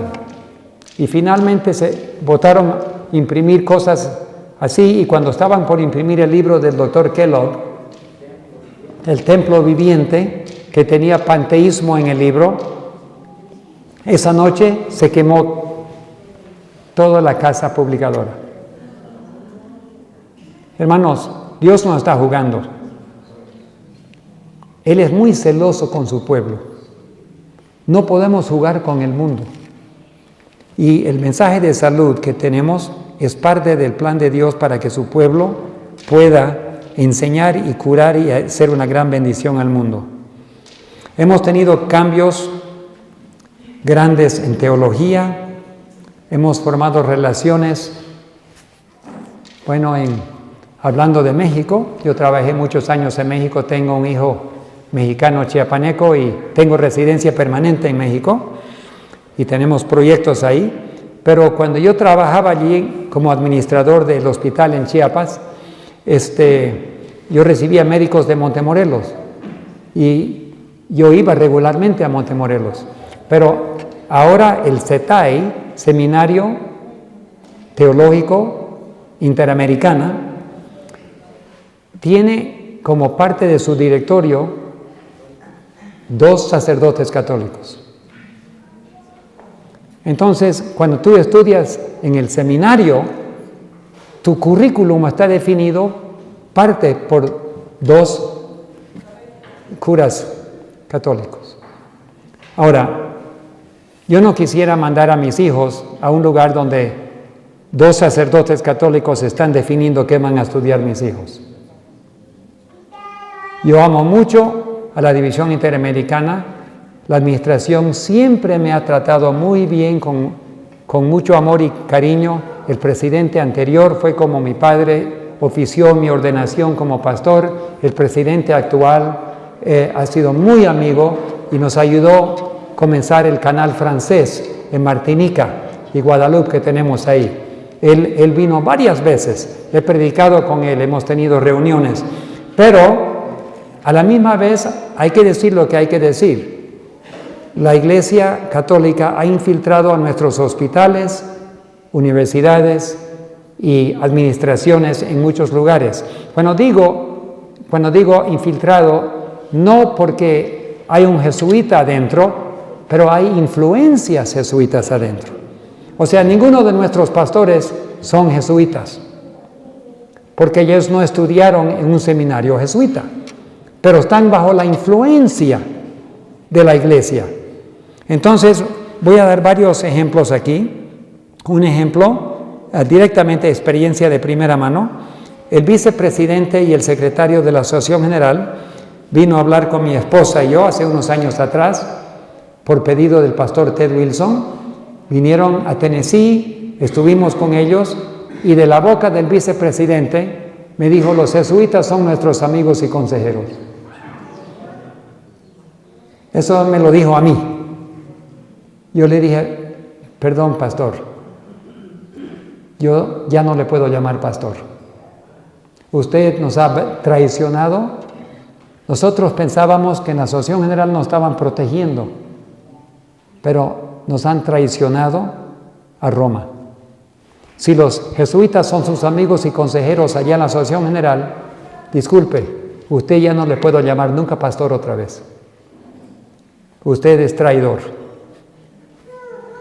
Y finalmente se votaron imprimir cosas así, y cuando estaban por imprimir el libro del Dr. Kellogg, El Templo Viviente, que tenía panteísmo en el libro, esa noche se quemó toda la casa publicadora. Hermanos, Dios no está jugando. Él es muy celoso con su pueblo. No podemos jugar con el mundo. Y el mensaje de salud que tenemos es parte del plan de Dios para que su pueblo pueda enseñar y curar y ser una gran bendición al mundo. Hemos tenido cambios grandes en teología, hemos formado relaciones, hablando de México, yo trabajé muchos años en México, tengo un hijo mexicano chiapaneco y tengo residencia permanente en México y tenemos proyectos ahí. Pero cuando yo trabajaba allí como administrador del hospital en Chiapas, yo recibía médicos de Montemorelos y yo iba regularmente a Montemorelos. Pero ahora el CETAI, Seminario Teológico Interamericana, tiene como parte de su directorio 2 sacerdotes católicos. Entonces, cuando tú estudias en el seminario, tu currículum está definido parte por 2 curas católicos. Ahora, yo no quisiera mandar a mis hijos a un lugar donde 2 sacerdotes católicos están definiendo qué van a estudiar mis hijos. Yo amo mucho a la División Interamericana. La administración siempre me ha tratado muy bien, con mucho amor y cariño. El presidente anterior fue como mi padre, ofició mi ordenación como pastor. El presidente actual ha sido muy amigo y nos ayudó a comenzar el canal francés en Martinica y Guadalupe que tenemos ahí. Él vino varias veces, he predicado con él, hemos tenido reuniones, pero a la misma vez hay que decir lo que hay que decir. La Iglesia Católica ha infiltrado a nuestros hospitales, universidades y administraciones en muchos lugares. Cuando digo infiltrado, no porque hay un jesuita adentro, pero hay influencias jesuitas adentro. O sea, ninguno de nuestros pastores son jesuitas, porque ellos no estudiaron en un seminario jesuita, pero están bajo la influencia de la iglesia. Entonces, voy a dar varios ejemplos aquí. Un ejemplo, directamente experiencia de primera mano. El vicepresidente y el secretario de la Asociación General vino a hablar con mi esposa y yo hace unos años atrás, por pedido del pastor Ted Wilson. Vinieron a Tennessee, estuvimos con ellos, y de la boca del vicepresidente me dijo: los jesuitas son nuestros amigos y consejeros. Eso me lo dijo a mí. Yo le dije: perdón, pastor, yo ya no le puedo llamar pastor. Usted nos ha traicionado. Nosotros pensábamos que en la Asociación General nos estaban protegiendo, pero nos han traicionado a Roma. Si los jesuitas son sus amigos y consejeros allá en la Asociación General, disculpe, usted ya no le puedo llamar nunca pastor otra vez. Usted es traidor.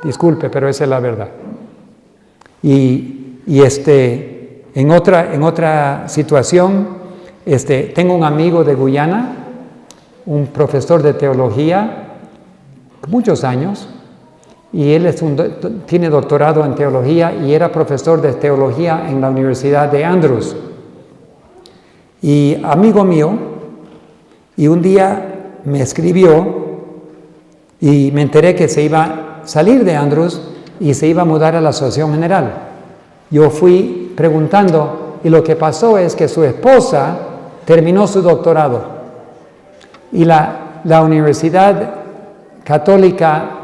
Disculpe, pero esa es la verdad. En otra situación, tengo un amigo de Guyana, un profesor de teología, muchos años, y él tiene doctorado en teología y era profesor de teología en la Universidad de Andrews. Y amigo mío, y un día me escribió y me enteré que se iba a salir de Andrews y se iba a mudar a la Asociación General. Yo fui preguntando y lo que pasó es que su esposa terminó su doctorado y la Universidad Católica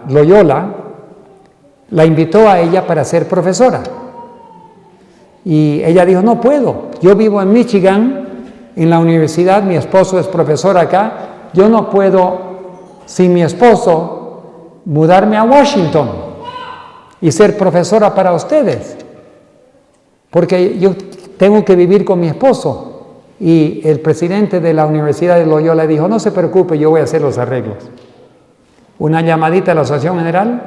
Loyola la invitó a ella para ser profesora y ella dijo: no puedo, yo vivo en Michigan, en la universidad, mi esposo es profesor acá, yo no puedo sin mi esposo mudarme a Washington y ser profesora para ustedes, porque yo tengo que vivir con mi esposo. Y el presidente de la Universidad de Loyola dijo: no se preocupe, yo voy a hacer los arreglos. Una llamadita a la Asociación General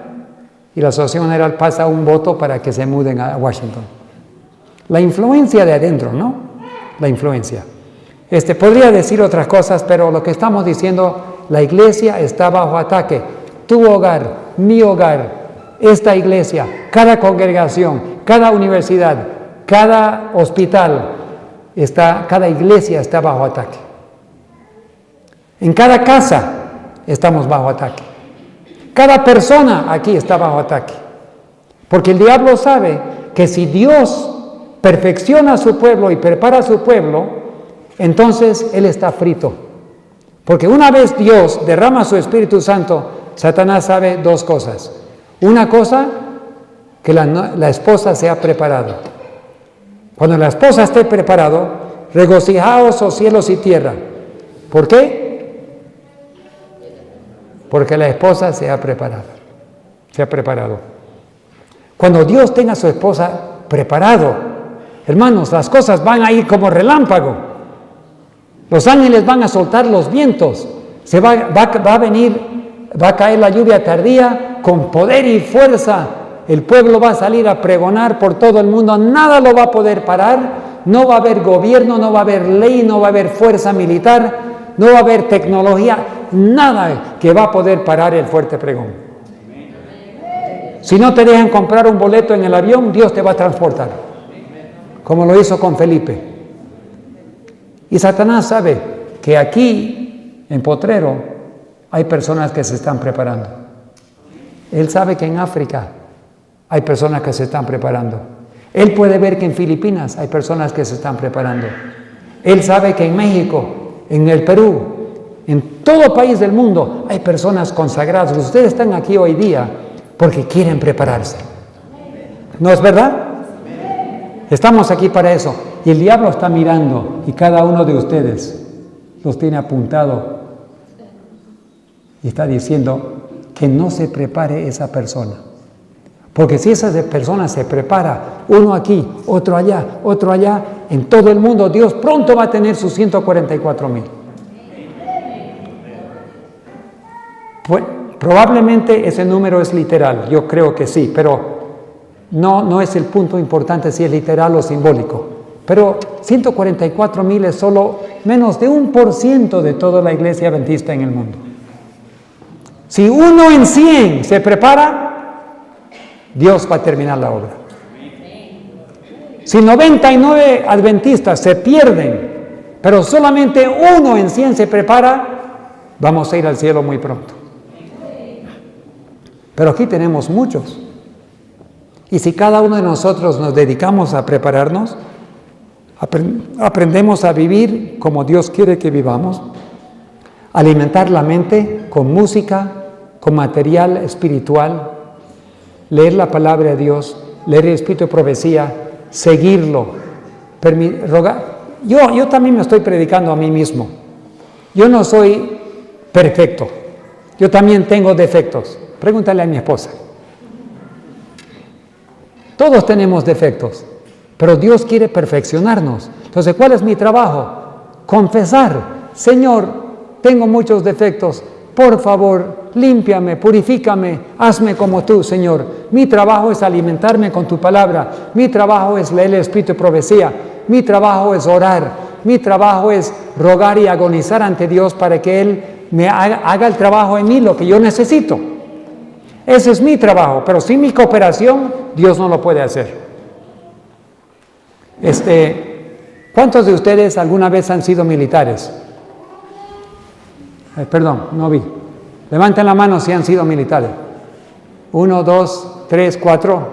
y la Asociación General pasa un voto para que se muden a Washington. La influencia de adentro, ¿no? La influencia. Podría decir otras cosas, pero lo que estamos diciendo, la iglesia está bajo ataque. Tu hogar, mi hogar, esta iglesia, cada congregación, cada universidad, cada hospital, cada iglesia está bajo ataque. En cada casa estamos bajo ataque. Cada persona aquí está bajo ataque. Porque el diablo sabe que si Dios perfecciona a su pueblo y prepara a su pueblo, entonces Él está frito. Porque una vez Dios derrama su Espíritu Santo, Satanás sabe dos cosas. Una cosa, que la esposa se ha preparado. Cuando la esposa esté preparado, regocijaos, oh cielos y tierra. ¿Por qué? Porque la esposa se ha preparado. Se ha preparado. Cuando Dios tenga a su esposa preparado, hermanos, las cosas van a ir como relámpago. Los ángeles van a soltar los vientos. Va a caer la lluvia tardía con poder y fuerza. El pueblo va a salir a pregonar por todo el mundo, nada lo va a poder parar, no va a haber gobierno, no va a haber ley, no va a haber fuerza militar, no va a haber tecnología, nada que va a poder parar el fuerte pregón. Si no te dejan comprar un boleto en el avión, Dios te va a transportar, como lo hizo con Felipe. Y Satanás sabe que aquí, en Potrero, hay personas que se están preparando. Él sabe que en África hay personas que se están preparando. Él puede ver que en Filipinas hay personas que se están preparando. Él sabe que en México, en el Perú, en todo país del mundo hay personas consagradas. Ustedes están aquí hoy día porque quieren prepararse. ¿No es verdad? Estamos aquí para eso. Y el diablo está mirando y cada uno de ustedes los tiene apuntado y está diciendo que no se prepare esa persona. Porque si esa persona se prepara, uno aquí, otro allá, en todo el mundo, Dios pronto va a tener sus 144,000. Pues, probablemente ese número es literal, yo creo que sí, pero no es el punto importante si es literal o simbólico. Pero 144,000 es solo menos de 1% de toda la iglesia adventista en el mundo. Si 1 en 100 se prepara, Dios va a terminar la obra. Si 99 adventistas se pierden, pero solamente 1 en 100 se prepara, vamos a ir al cielo muy pronto. Pero aquí tenemos muchos. Y si cada uno de nosotros nos dedicamos a prepararnos, aprendemos a vivir como Dios quiere que vivamos, alimentar la mente con música, con material espiritual, leer la palabra de Dios, leer el Espíritu de Profecía, seguirlo, rogar. Yo también me estoy predicando a mí mismo. Yo no soy perfecto. Yo también tengo defectos. Pregúntale a mi esposa. Todos tenemos defectos, pero Dios quiere perfeccionarnos. Entonces, ¿cuál es mi trabajo? Confesar. Señor, tengo muchos defectos. Por favor, límpiame, purifícame, hazme como tú, Señor. Mi trabajo es alimentarme con tu palabra. Mi trabajo es leer el Espíritu de Profecía. Mi trabajo es orar. Mi trabajo es rogar y agonizar ante Dios para que Él me haga el trabajo en mí, lo que yo necesito. Ese es mi trabajo, pero sin mi cooperación, Dios no lo puede hacer. ¿Cuántos de ustedes alguna vez han sido militares? Perdón, no vi. Levanten la mano si han sido militares. 1, 2, 3, 4,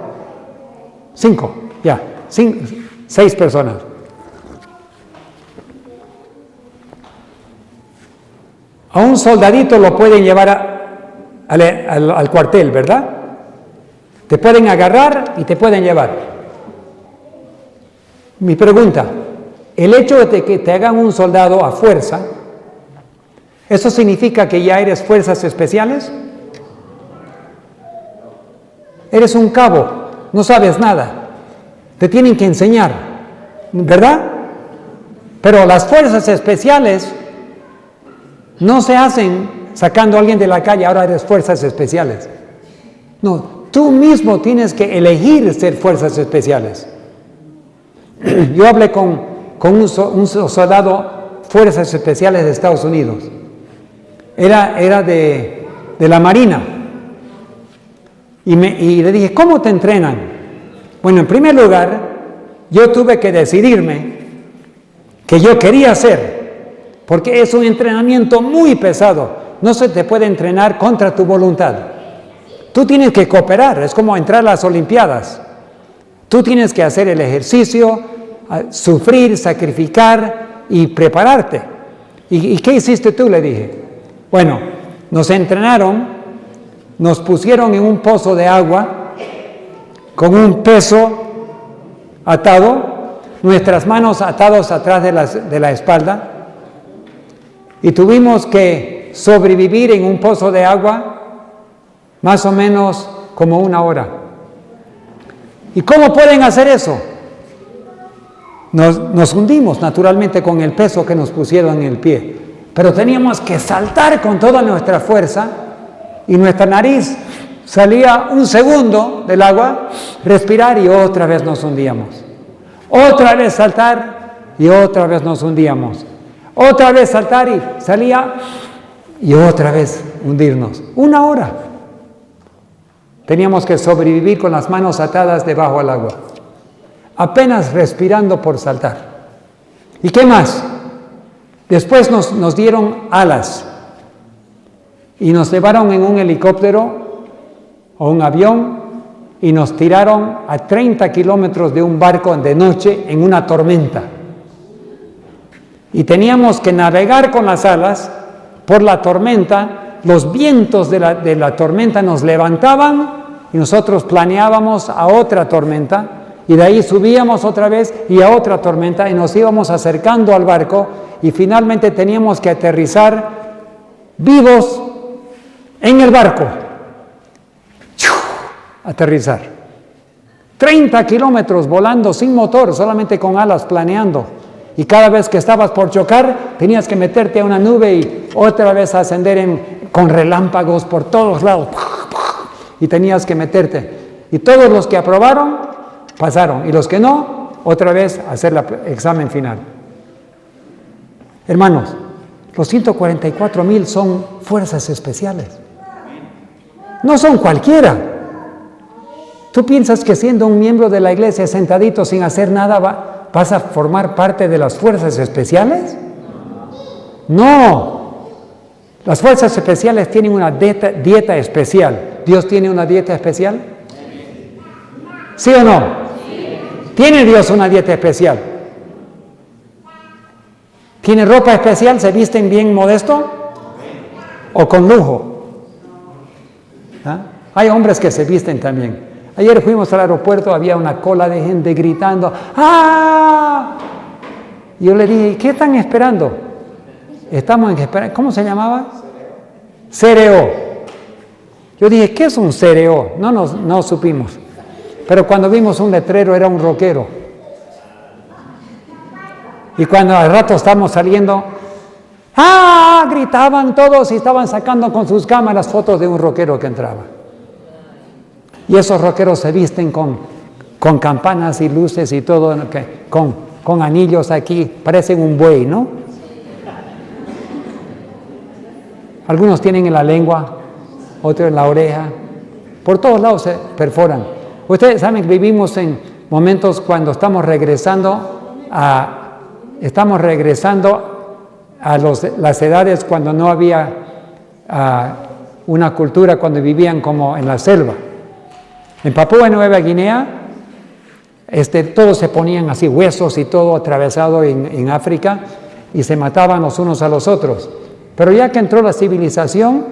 5. Ya, 6 personas. A un soldadito lo pueden llevar al cuartel, ¿verdad? Te pueden agarrar y te pueden llevar. Mi pregunta, el hecho de que te hagan un soldado a fuerza, ¿eso significa que ya eres fuerzas especiales? Eres un cabo, no sabes nada. Te tienen que enseñar, ¿verdad? Pero las fuerzas especiales no se hacen sacando a alguien de la calle, ahora eres fuerzas especiales. No, tú mismo tienes que elegir ser fuerzas especiales. Yo hablé con un soldado fuerzas especiales de Estados Unidos. Era de la Marina. Y le dije, ¿cómo te entrenan? Bueno, en primer lugar, yo tuve que decidirme que yo quería hacer, porque es un entrenamiento muy pesado. No se te puede entrenar contra tu voluntad. Tú tienes que cooperar, es como entrar a las Olimpiadas. Tú tienes que hacer el ejercicio, sufrir, sacrificar y prepararte. ¿Y qué hiciste tú? Le dije. Bueno, nos entrenaron, nos pusieron en un pozo de agua con un peso atado, nuestras manos atadas atrás de la espalda, y tuvimos que sobrevivir en un pozo de agua más o menos como 1 hora. ¿Y cómo pueden hacer eso? Nos hundimos naturalmente con el peso que nos pusieron en el pie, pero teníamos que saltar con toda nuestra fuerza y nuestra nariz salía 1 segundo del agua, respirar y otra vez nos hundíamos. Otra vez saltar y otra vez nos hundíamos. Otra vez saltar y salía y otra vez hundirnos. 1 hora. Teníamos que sobrevivir con las manos atadas debajo del agua, apenas respirando por saltar. ¿Y qué más? Después nos dieron alas y nos llevaron en un helicóptero o un avión y nos tiraron a 30 kilómetros de un barco de noche en una tormenta. Y teníamos que navegar con las alas por la tormenta. Los vientos de la tormenta nos levantaban y nosotros planeábamos a otra tormenta y de ahí subíamos otra vez y a otra tormenta y nos íbamos acercando al barco y finalmente teníamos que aterrizar vivos en el barco. Aterrizar. 30 kilómetros volando sin motor, solamente con alas planeando. Y cada vez que estabas por chocar, tenías que meterte a una nube y otra vez ascender con relámpagos por todos lados. Y tenías que meterte. Y todos los que aprobaron, pasaron. Y los que no, otra vez hacer el examen final. Hermanos, los 144,000 son fuerzas especiales. No son cualquiera. ¿Tú piensas que siendo un miembro de la iglesia sentadito sin hacer nada vas a formar parte de las fuerzas especiales? No. Las fuerzas especiales tienen una dieta especial. ¿Dios tiene una dieta especial? ¿Sí o no? ¿Tiene Dios una dieta especial? ¿Tiene ropa especial? ¿Se visten bien modesto? ¿O con lujo? ¿Ah? Hay hombres que se visten también. Ayer fuimos al aeropuerto, había una cola de gente gritando, ¡ah! Yo le dije, ¿qué están esperando? Estamos esperando, ¿cómo se llamaba? Cereo. Yo dije, ¿qué es un cereo? No supimos. Pero cuando vimos un letrero era un rockero. Y cuando al rato estamos saliendo, ¡ah! Gritaban todos y estaban sacando con sus cámaras fotos de un rockero que entraba. Y esos rockeros se visten con campanas y luces y todo, con anillos aquí, parecen un buey, ¿no? Algunos tienen en la lengua, otros en la oreja, por todos lados se perforan. Ustedes saben que vivimos en momentos cuando estamos regresando a las edades cuando no había una cultura, cuando vivían como en la selva. En Papúa Nueva Guinea, todos se ponían así, huesos y todo atravesado en África, y se mataban los unos a los otros. Pero ya que entró la civilización,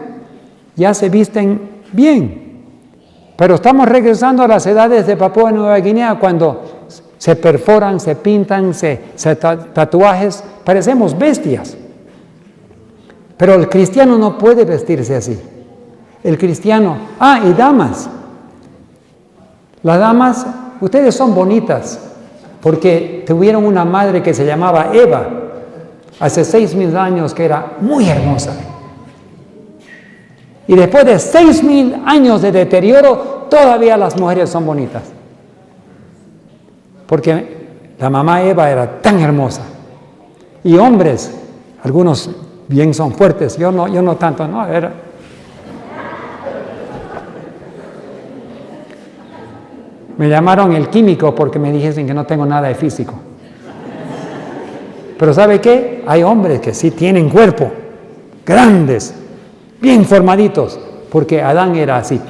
ya se visten bien. Pero estamos regresando a las edades de Papúa Nueva Guinea, cuando se perforan, se pintan, se tatuajes, parecemos bestias. Pero el cristiano no puede vestirse así. El cristiano, y damas. Las damas, ustedes son bonitas, porque tuvieron una madre que se llamaba Eva, hace 6,000 años, que era muy hermosa. Y después de 6,000 años de deterioro, todavía las mujeres son bonitas. Porque la mamá Eva era tan hermosa. Y hombres, algunos bien son fuertes, yo no tanto, no, me llamaron el químico porque me dijeron que no tengo nada de físico. Pero ¿sabe qué? Hay hombres que sí tienen cuerpo, grandes, bien formaditos, porque Adán era así.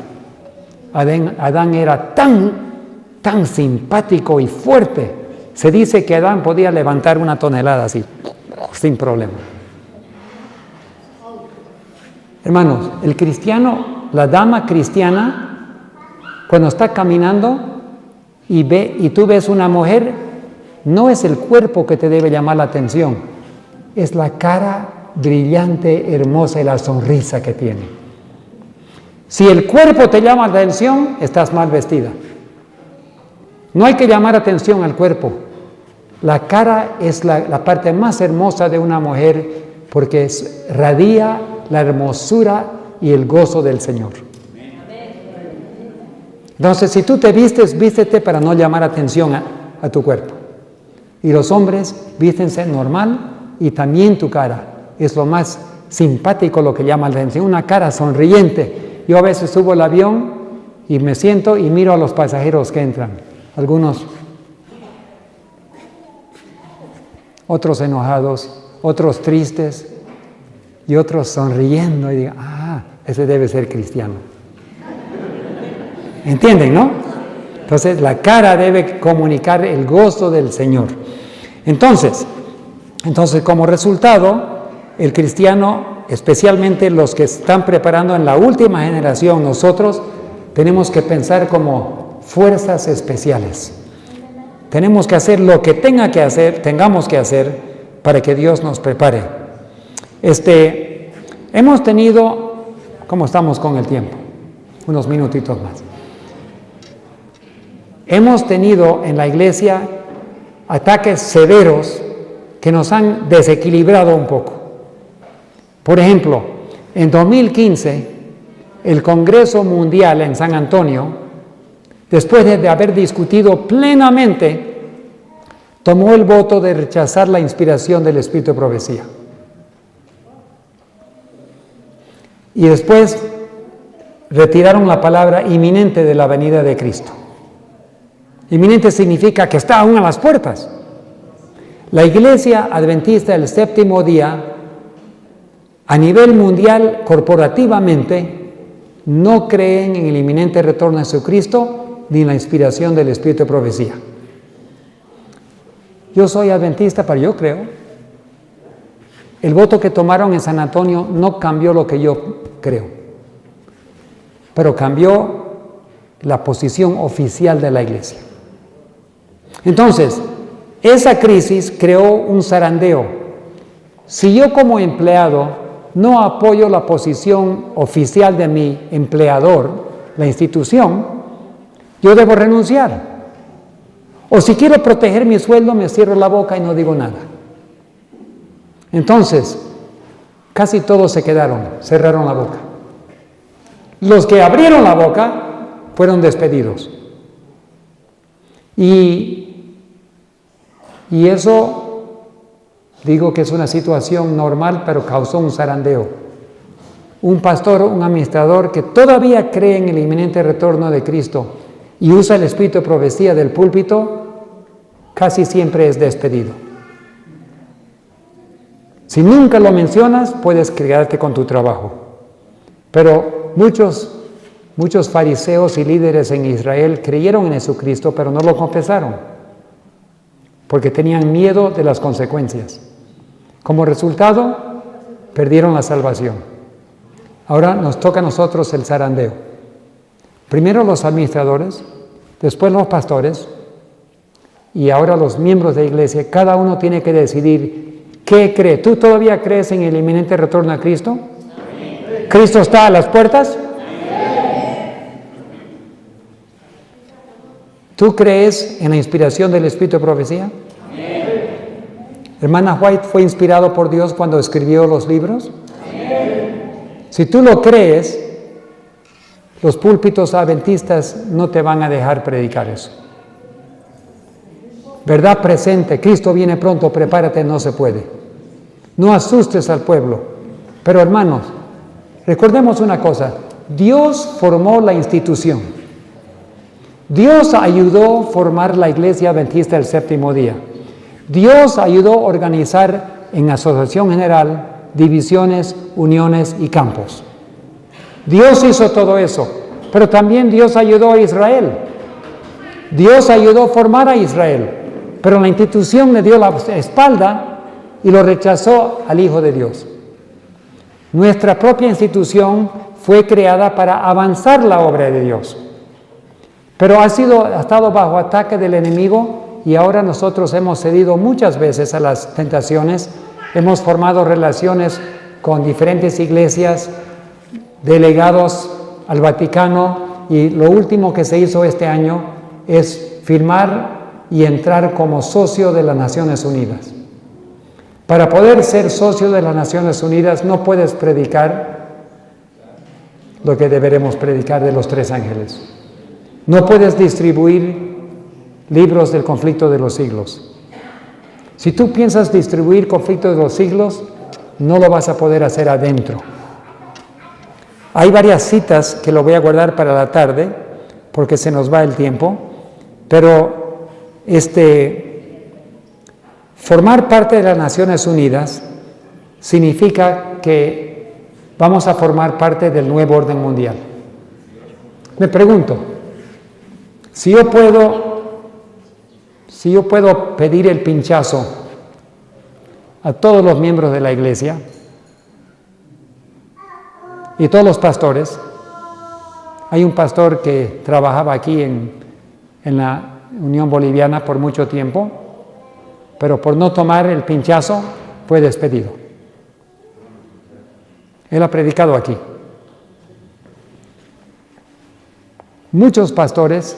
Adán era tan simpático y fuerte. Se dice que Adán podía levantar una tonelada así, sin problema. Hermanos, el cristiano, la dama cristiana, cuando está caminando y tú ves una mujer, no es el cuerpo que te debe llamar la atención, es la cara brillante, hermosa y la sonrisa que tiene. Si el cuerpo te llama la atención, estás mal vestida. No hay que llamar atención al cuerpo. La cara es la parte más hermosa de una mujer porque radia la hermosura y el gozo del Señor. Entonces, si tú te vistes, vístete para no llamar atención a tu cuerpo. Y los hombres vístense normal y también tu cara. Es lo más simpático, lo que llama la atención, una cara sonriente. Yo a veces subo al avión y me siento y miro a los pasajeros que entran. Algunos, otros enojados, otros tristes y otros sonriendo y digan, ese debe ser cristiano. ¿Entienden, no? Entonces la cara debe comunicar el gozo del Señor. Entonces como resultado, el cristiano, especialmente los que están preparando en la última generación, nosotros tenemos que pensar como fuerzas especiales. Tenemos que hacer lo que tengamos que hacer para que Dios nos prepare. Hemos tenido, ¿cómo estamos con el tiempo? Unos minutitos más. Hemos tenido en la iglesia ataques severos que nos han desequilibrado un poco. Por ejemplo, en 2015, el Congreso Mundial en San Antonio, después de haber discutido plenamente, tomó el voto de rechazar la inspiración del Espíritu de Profecía. Y después retiraron la palabra inminente de la venida de Cristo. Inminente significa que está aún a las puertas. La Iglesia Adventista del Séptimo Día, a nivel mundial, corporativamente, no creen en el inminente retorno de Jesucristo ni en la inspiración del Espíritu de Profecía. Yo soy adventista, pero yo creo. El voto que tomaron en San Antonio no cambió lo que yo creo, pero cambió la posición oficial de la Iglesia. Entonces, esa crisis creó un zarandeo. Si yo como empleado no apoyo la posición oficial de mi empleador, la institución, yo debo renunciar. O si quiero proteger mi sueldo, me cierro la boca y no digo nada. Entonces, casi todos se cerraron la boca. Los que abrieron la boca fueron despedidos. Y eso, digo que es una situación normal, pero causó un zarandeo. Un pastor, un administrador que todavía cree en el inminente retorno de Cristo y usa el espíritu de profecía del púlpito, casi siempre es despedido. Si nunca lo mencionas, puedes quedarte con tu trabajo. Pero muchos fariseos y líderes en Israel creyeron en Jesucristo, pero no lo confesaron, porque tenían miedo de las consecuencias. Como resultado, perdieron la salvación. Ahora nos toca a nosotros el zarandeo. Primero los administradores, después los pastores, y ahora los miembros de la iglesia. Cada uno tiene que decidir qué cree. ¿Tú todavía crees en el inminente retorno a Cristo? Amén. ¿Cristo está a las puertas? Amén. ¿Tú crees en la inspiración del Espíritu de Profecía? Amén. ¿Hermana White fue inspirado por Dios cuando escribió los libros? Amén. Si tú lo crees, los púlpitos adventistas no te van a dejar predicar eso. Verdad presente, Cristo viene pronto, prepárate, no se puede. No asustes al pueblo. Pero hermanos, recordemos una cosa, Dios formó la institución. Dios ayudó a formar la Iglesia Adventista del Séptimo Día. Dios ayudó a organizar en asociación general divisiones, uniones y campos. Dios hizo todo eso, pero también Dios ayudó a Israel. Dios ayudó a formar a Israel. Pero la institución le dio la espalda y lo rechazó al Hijo de Dios. Nuestra propia institución fue creada para avanzar la obra de Dios. Pero ha estado bajo ataque del enemigo y ahora nosotros hemos cedido muchas veces a las tentaciones. Hemos formado relaciones con diferentes iglesias, delegados al Vaticano, y lo último que se hizo este año es firmar y entrar como socio de las Naciones Unidas. Para poder ser socio de las Naciones Unidas no puedes predicar lo que deberemos predicar de los 3 ángeles. No puedes distribuir libros del conflicto de los siglos. Si tú piensas distribuir conflicto de los siglos, no lo vas a poder hacer adentro. Hay varias citas que lo voy a guardar para la tarde, porque se nos va el tiempo, pero formar parte de las Naciones Unidas significa que vamos a formar parte del nuevo orden mundial. Me pregunto, si yo puedo pedir el pinchazo a todos los miembros de la iglesia y todos los pastores. Hay un pastor que trabajaba aquí en la Unión Boliviana por mucho tiempo, pero por no tomar el pinchazo fue despedido. Él ha predicado aquí. Muchos pastores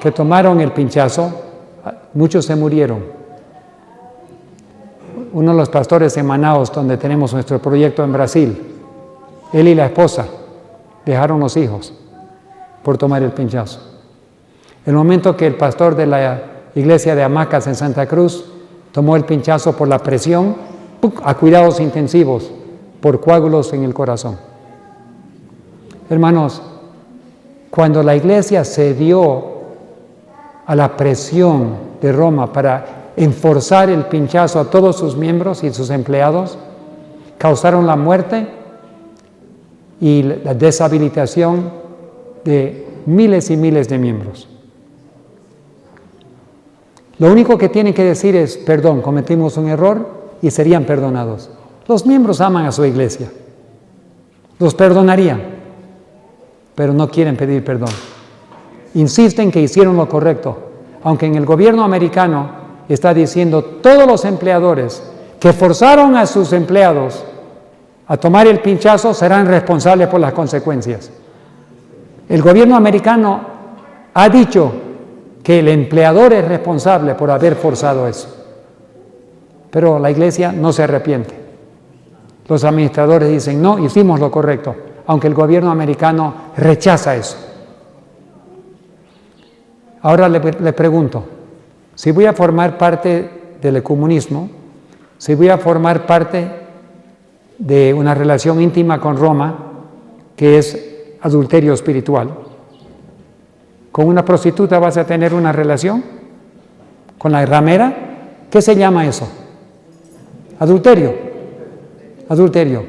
que tomaron el pinchazo, muchos se murieron. Uno de los pastores en Manaos, donde tenemos nuestro proyecto en Brasil, él y la esposa dejaron los hijos por tomar el pinchazo. El momento que el pastor de la iglesia de Hamacas en Santa Cruz tomó el pinchazo por la presión, a cuidados intensivos por coágulos en el corazón. Hermanos, cuando la iglesia cedió a la presión de Roma para enforzar el pinchazo a todos sus miembros y sus empleados, causaron la muerte y la deshabilitación de miles y miles de miembros. Lo único que tienen que decir es, perdón, cometimos un error, y serían perdonados. Los miembros aman a su iglesia, los perdonarían, pero no quieren pedir perdón. Insisten que hicieron lo correcto, aunque en el gobierno americano está diciendo todos los empleadores que forzaron a sus empleados a tomar el pinchazo serán responsables por las consecuencias. El gobierno americano ha dicho que el empleador es responsable por haber forzado eso. Pero la iglesia no se arrepiente. Los administradores dicen, no, hicimos lo correcto, aunque el gobierno americano rechaza eso. Ahora le pregunto, si voy a formar parte del ecumenismo, si voy a formar parte de una relación íntima con Roma, que es adulterio espiritual, ¿con una prostituta vas a tener una relación? ¿Con la ramera? ¿Qué se llama eso? Adulterio. Adulterio.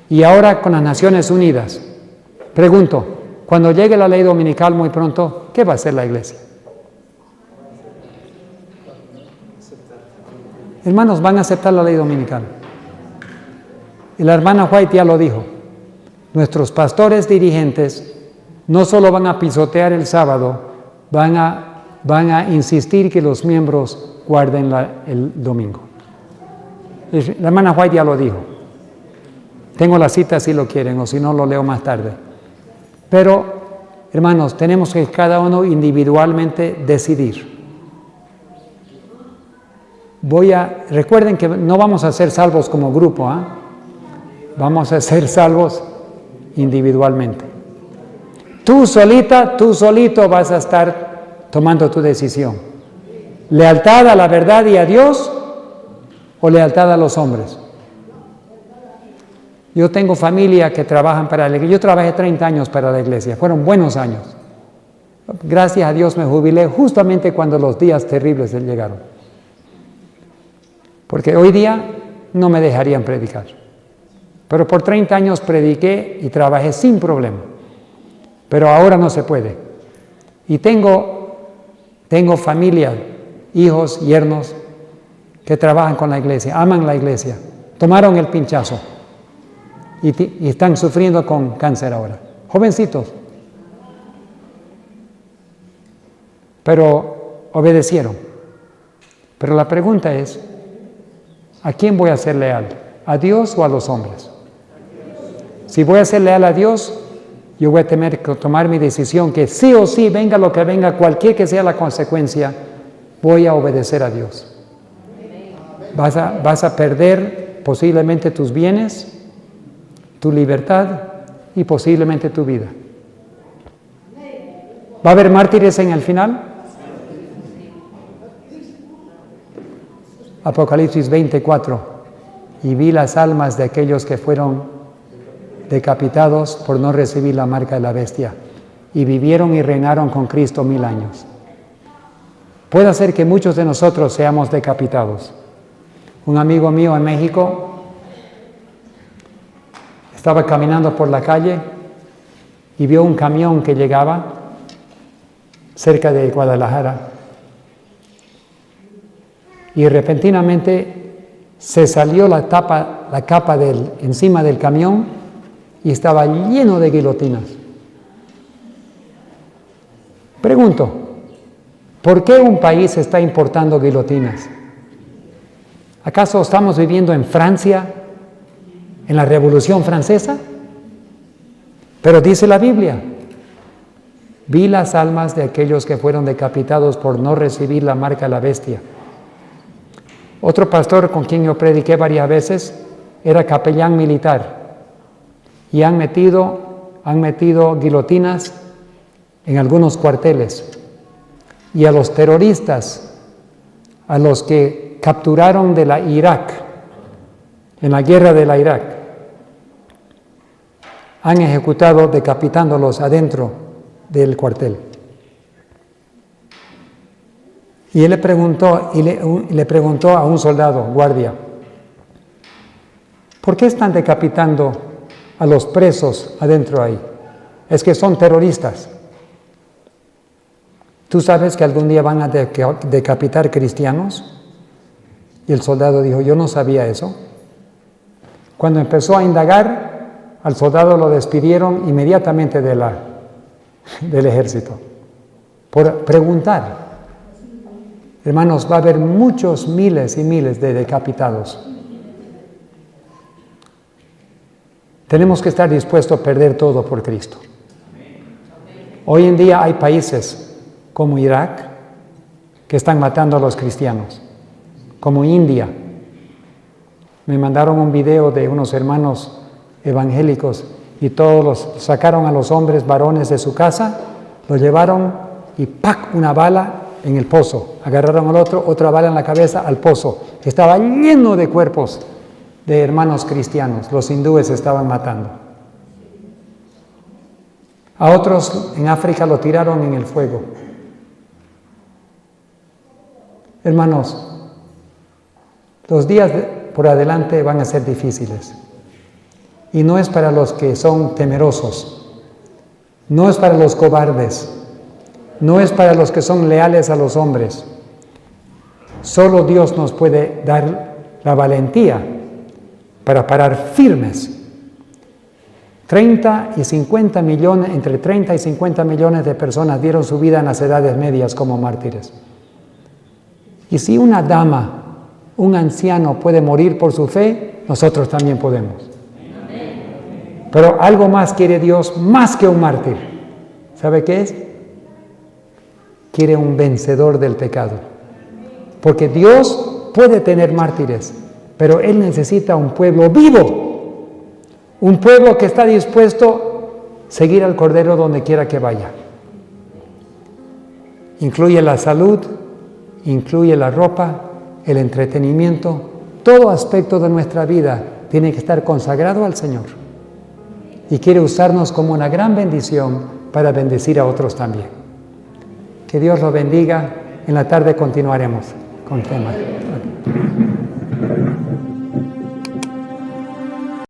Y ahora con las Naciones Unidas. Pregunto, cuando llegue la ley dominical muy pronto, ¿qué va a hacer la iglesia? Hermanos, van a aceptar la ley dominical. Y la hermana White ya lo dijo. Nuestros pastores dirigentes no solo van a pisotear el sábado, van a insistir que los miembros guarden el domingo. La hermana White ya lo dijo. Tengo la cita si lo quieren, o si no lo leo más tarde. Pero, hermanos, tenemos que cada uno individualmente decidir. Recuerden que no vamos a ser salvos como grupo, ¿eh? Vamos a ser salvos individualmente. Tú solita, tú solito vas a estar tomando tu decisión. ¿Lealtad a la verdad y a Dios o lealtad a los hombres? Yo tengo familia que trabajan para la iglesia. Yo trabajé 30 años para la iglesia, fueron buenos años. Gracias a Dios me jubilé justamente cuando los días terribles llegaron. Porque hoy día no me dejarían predicar. Pero por 30 años prediqué y trabajé sin problema. Pero ahora no se puede. Y tengo familia, hijos, yernos, que trabajan con la iglesia, aman la iglesia, tomaron el pinchazo y están sufriendo con cáncer ahora. Jovencitos. Pero obedecieron. Pero la pregunta es, ¿a quién voy a ser leal? ¿A Dios o a los hombres? Si voy a ser leal a Dios, yo voy a tener que tomar mi decisión que sí o sí, venga lo que venga, cualquier que sea la consecuencia, voy a obedecer a Dios. Vas a perder posiblemente tus bienes, tu libertad y posiblemente tu vida. ¿Va a haber mártires en el final? Apocalipsis 24. Y vi las almas de aquellos que fueron decapitados por no recibir la marca de la bestia, y vivieron y reinaron con Cristo 1000 años. Puede ser que muchos de nosotros seamos decapitados. Un amigo mío en México estaba caminando por la calle y vio un camión que llegaba cerca de Guadalajara. Y repentinamente se salió la capa encima del camión y estaba lleno de guillotinas. Pregunto, ¿por qué un país está importando guillotinas? ¿Acaso estamos viviendo en Francia, en la Revolución Francesa? Pero dice la Biblia, vi las almas de aquellos que fueron decapitados por no recibir la marca de la bestia. Otro pastor con quien yo prediqué varias veces era capellán militar y han metido guillotinas en algunos cuarteles. Y a los terroristas, a los que capturaron de la Irak, en la guerra de la Irak, han ejecutado decapitándolos adentro del cuartel. Y él le preguntó a un soldado, guardia, ¿por qué están decapitando a los presos adentro ahí? Es que son terroristas. ¿Tú sabes que algún día van a decapitar cristianos? Y el soldado dijo, yo no sabía eso. Cuando empezó a indagar, al soldado lo despidieron inmediatamente del ejército por preguntar. Hermanos, va a haber muchos miles y miles de decapitados. Tenemos que estar dispuestos a perder todo por Cristo. Hoy en día hay países como Irak que están matando a los cristianos, como India. Me mandaron un video de unos hermanos evangélicos y todos sacaron a los hombres varones de su casa, los llevaron y ¡pac! Una bala en el pozo. Agarraron al otro, otra bala en la cabeza, al pozo. Estaba lleno de cuerpos de hermanos cristianos. Los hindúes estaban matando. A otros en África lo tiraron en el fuego. Hermanos, los días por adelante van a ser difíciles. Y no es para los que son temerosos. No es para los cobardes. No es para los que son leales a los hombres. Solo Dios nos puede dar la valentía para parar firmes. 30 y 50 millones, entre 30 y 50 millones de personas dieron su vida en las edades medias como mártires. Y si una dama, un anciano puede morir por su fe, nosotros también podemos. Pero algo más quiere Dios, más que un mártir. ¿Sabe qué es? Quiere un vencedor del pecado. Porque Dios puede tener mártires, pero Él necesita un pueblo vivo. Un pueblo que está dispuesto a seguir al Cordero donde quiera que vaya. Incluye la salud, incluye la ropa, el entretenimiento. Todo aspecto de nuestra vida tiene que estar consagrado al Señor. Y quiere usarnos como una gran bendición para bendecir a otros también. Que Dios lo bendiga. En la tarde continuaremos con temas.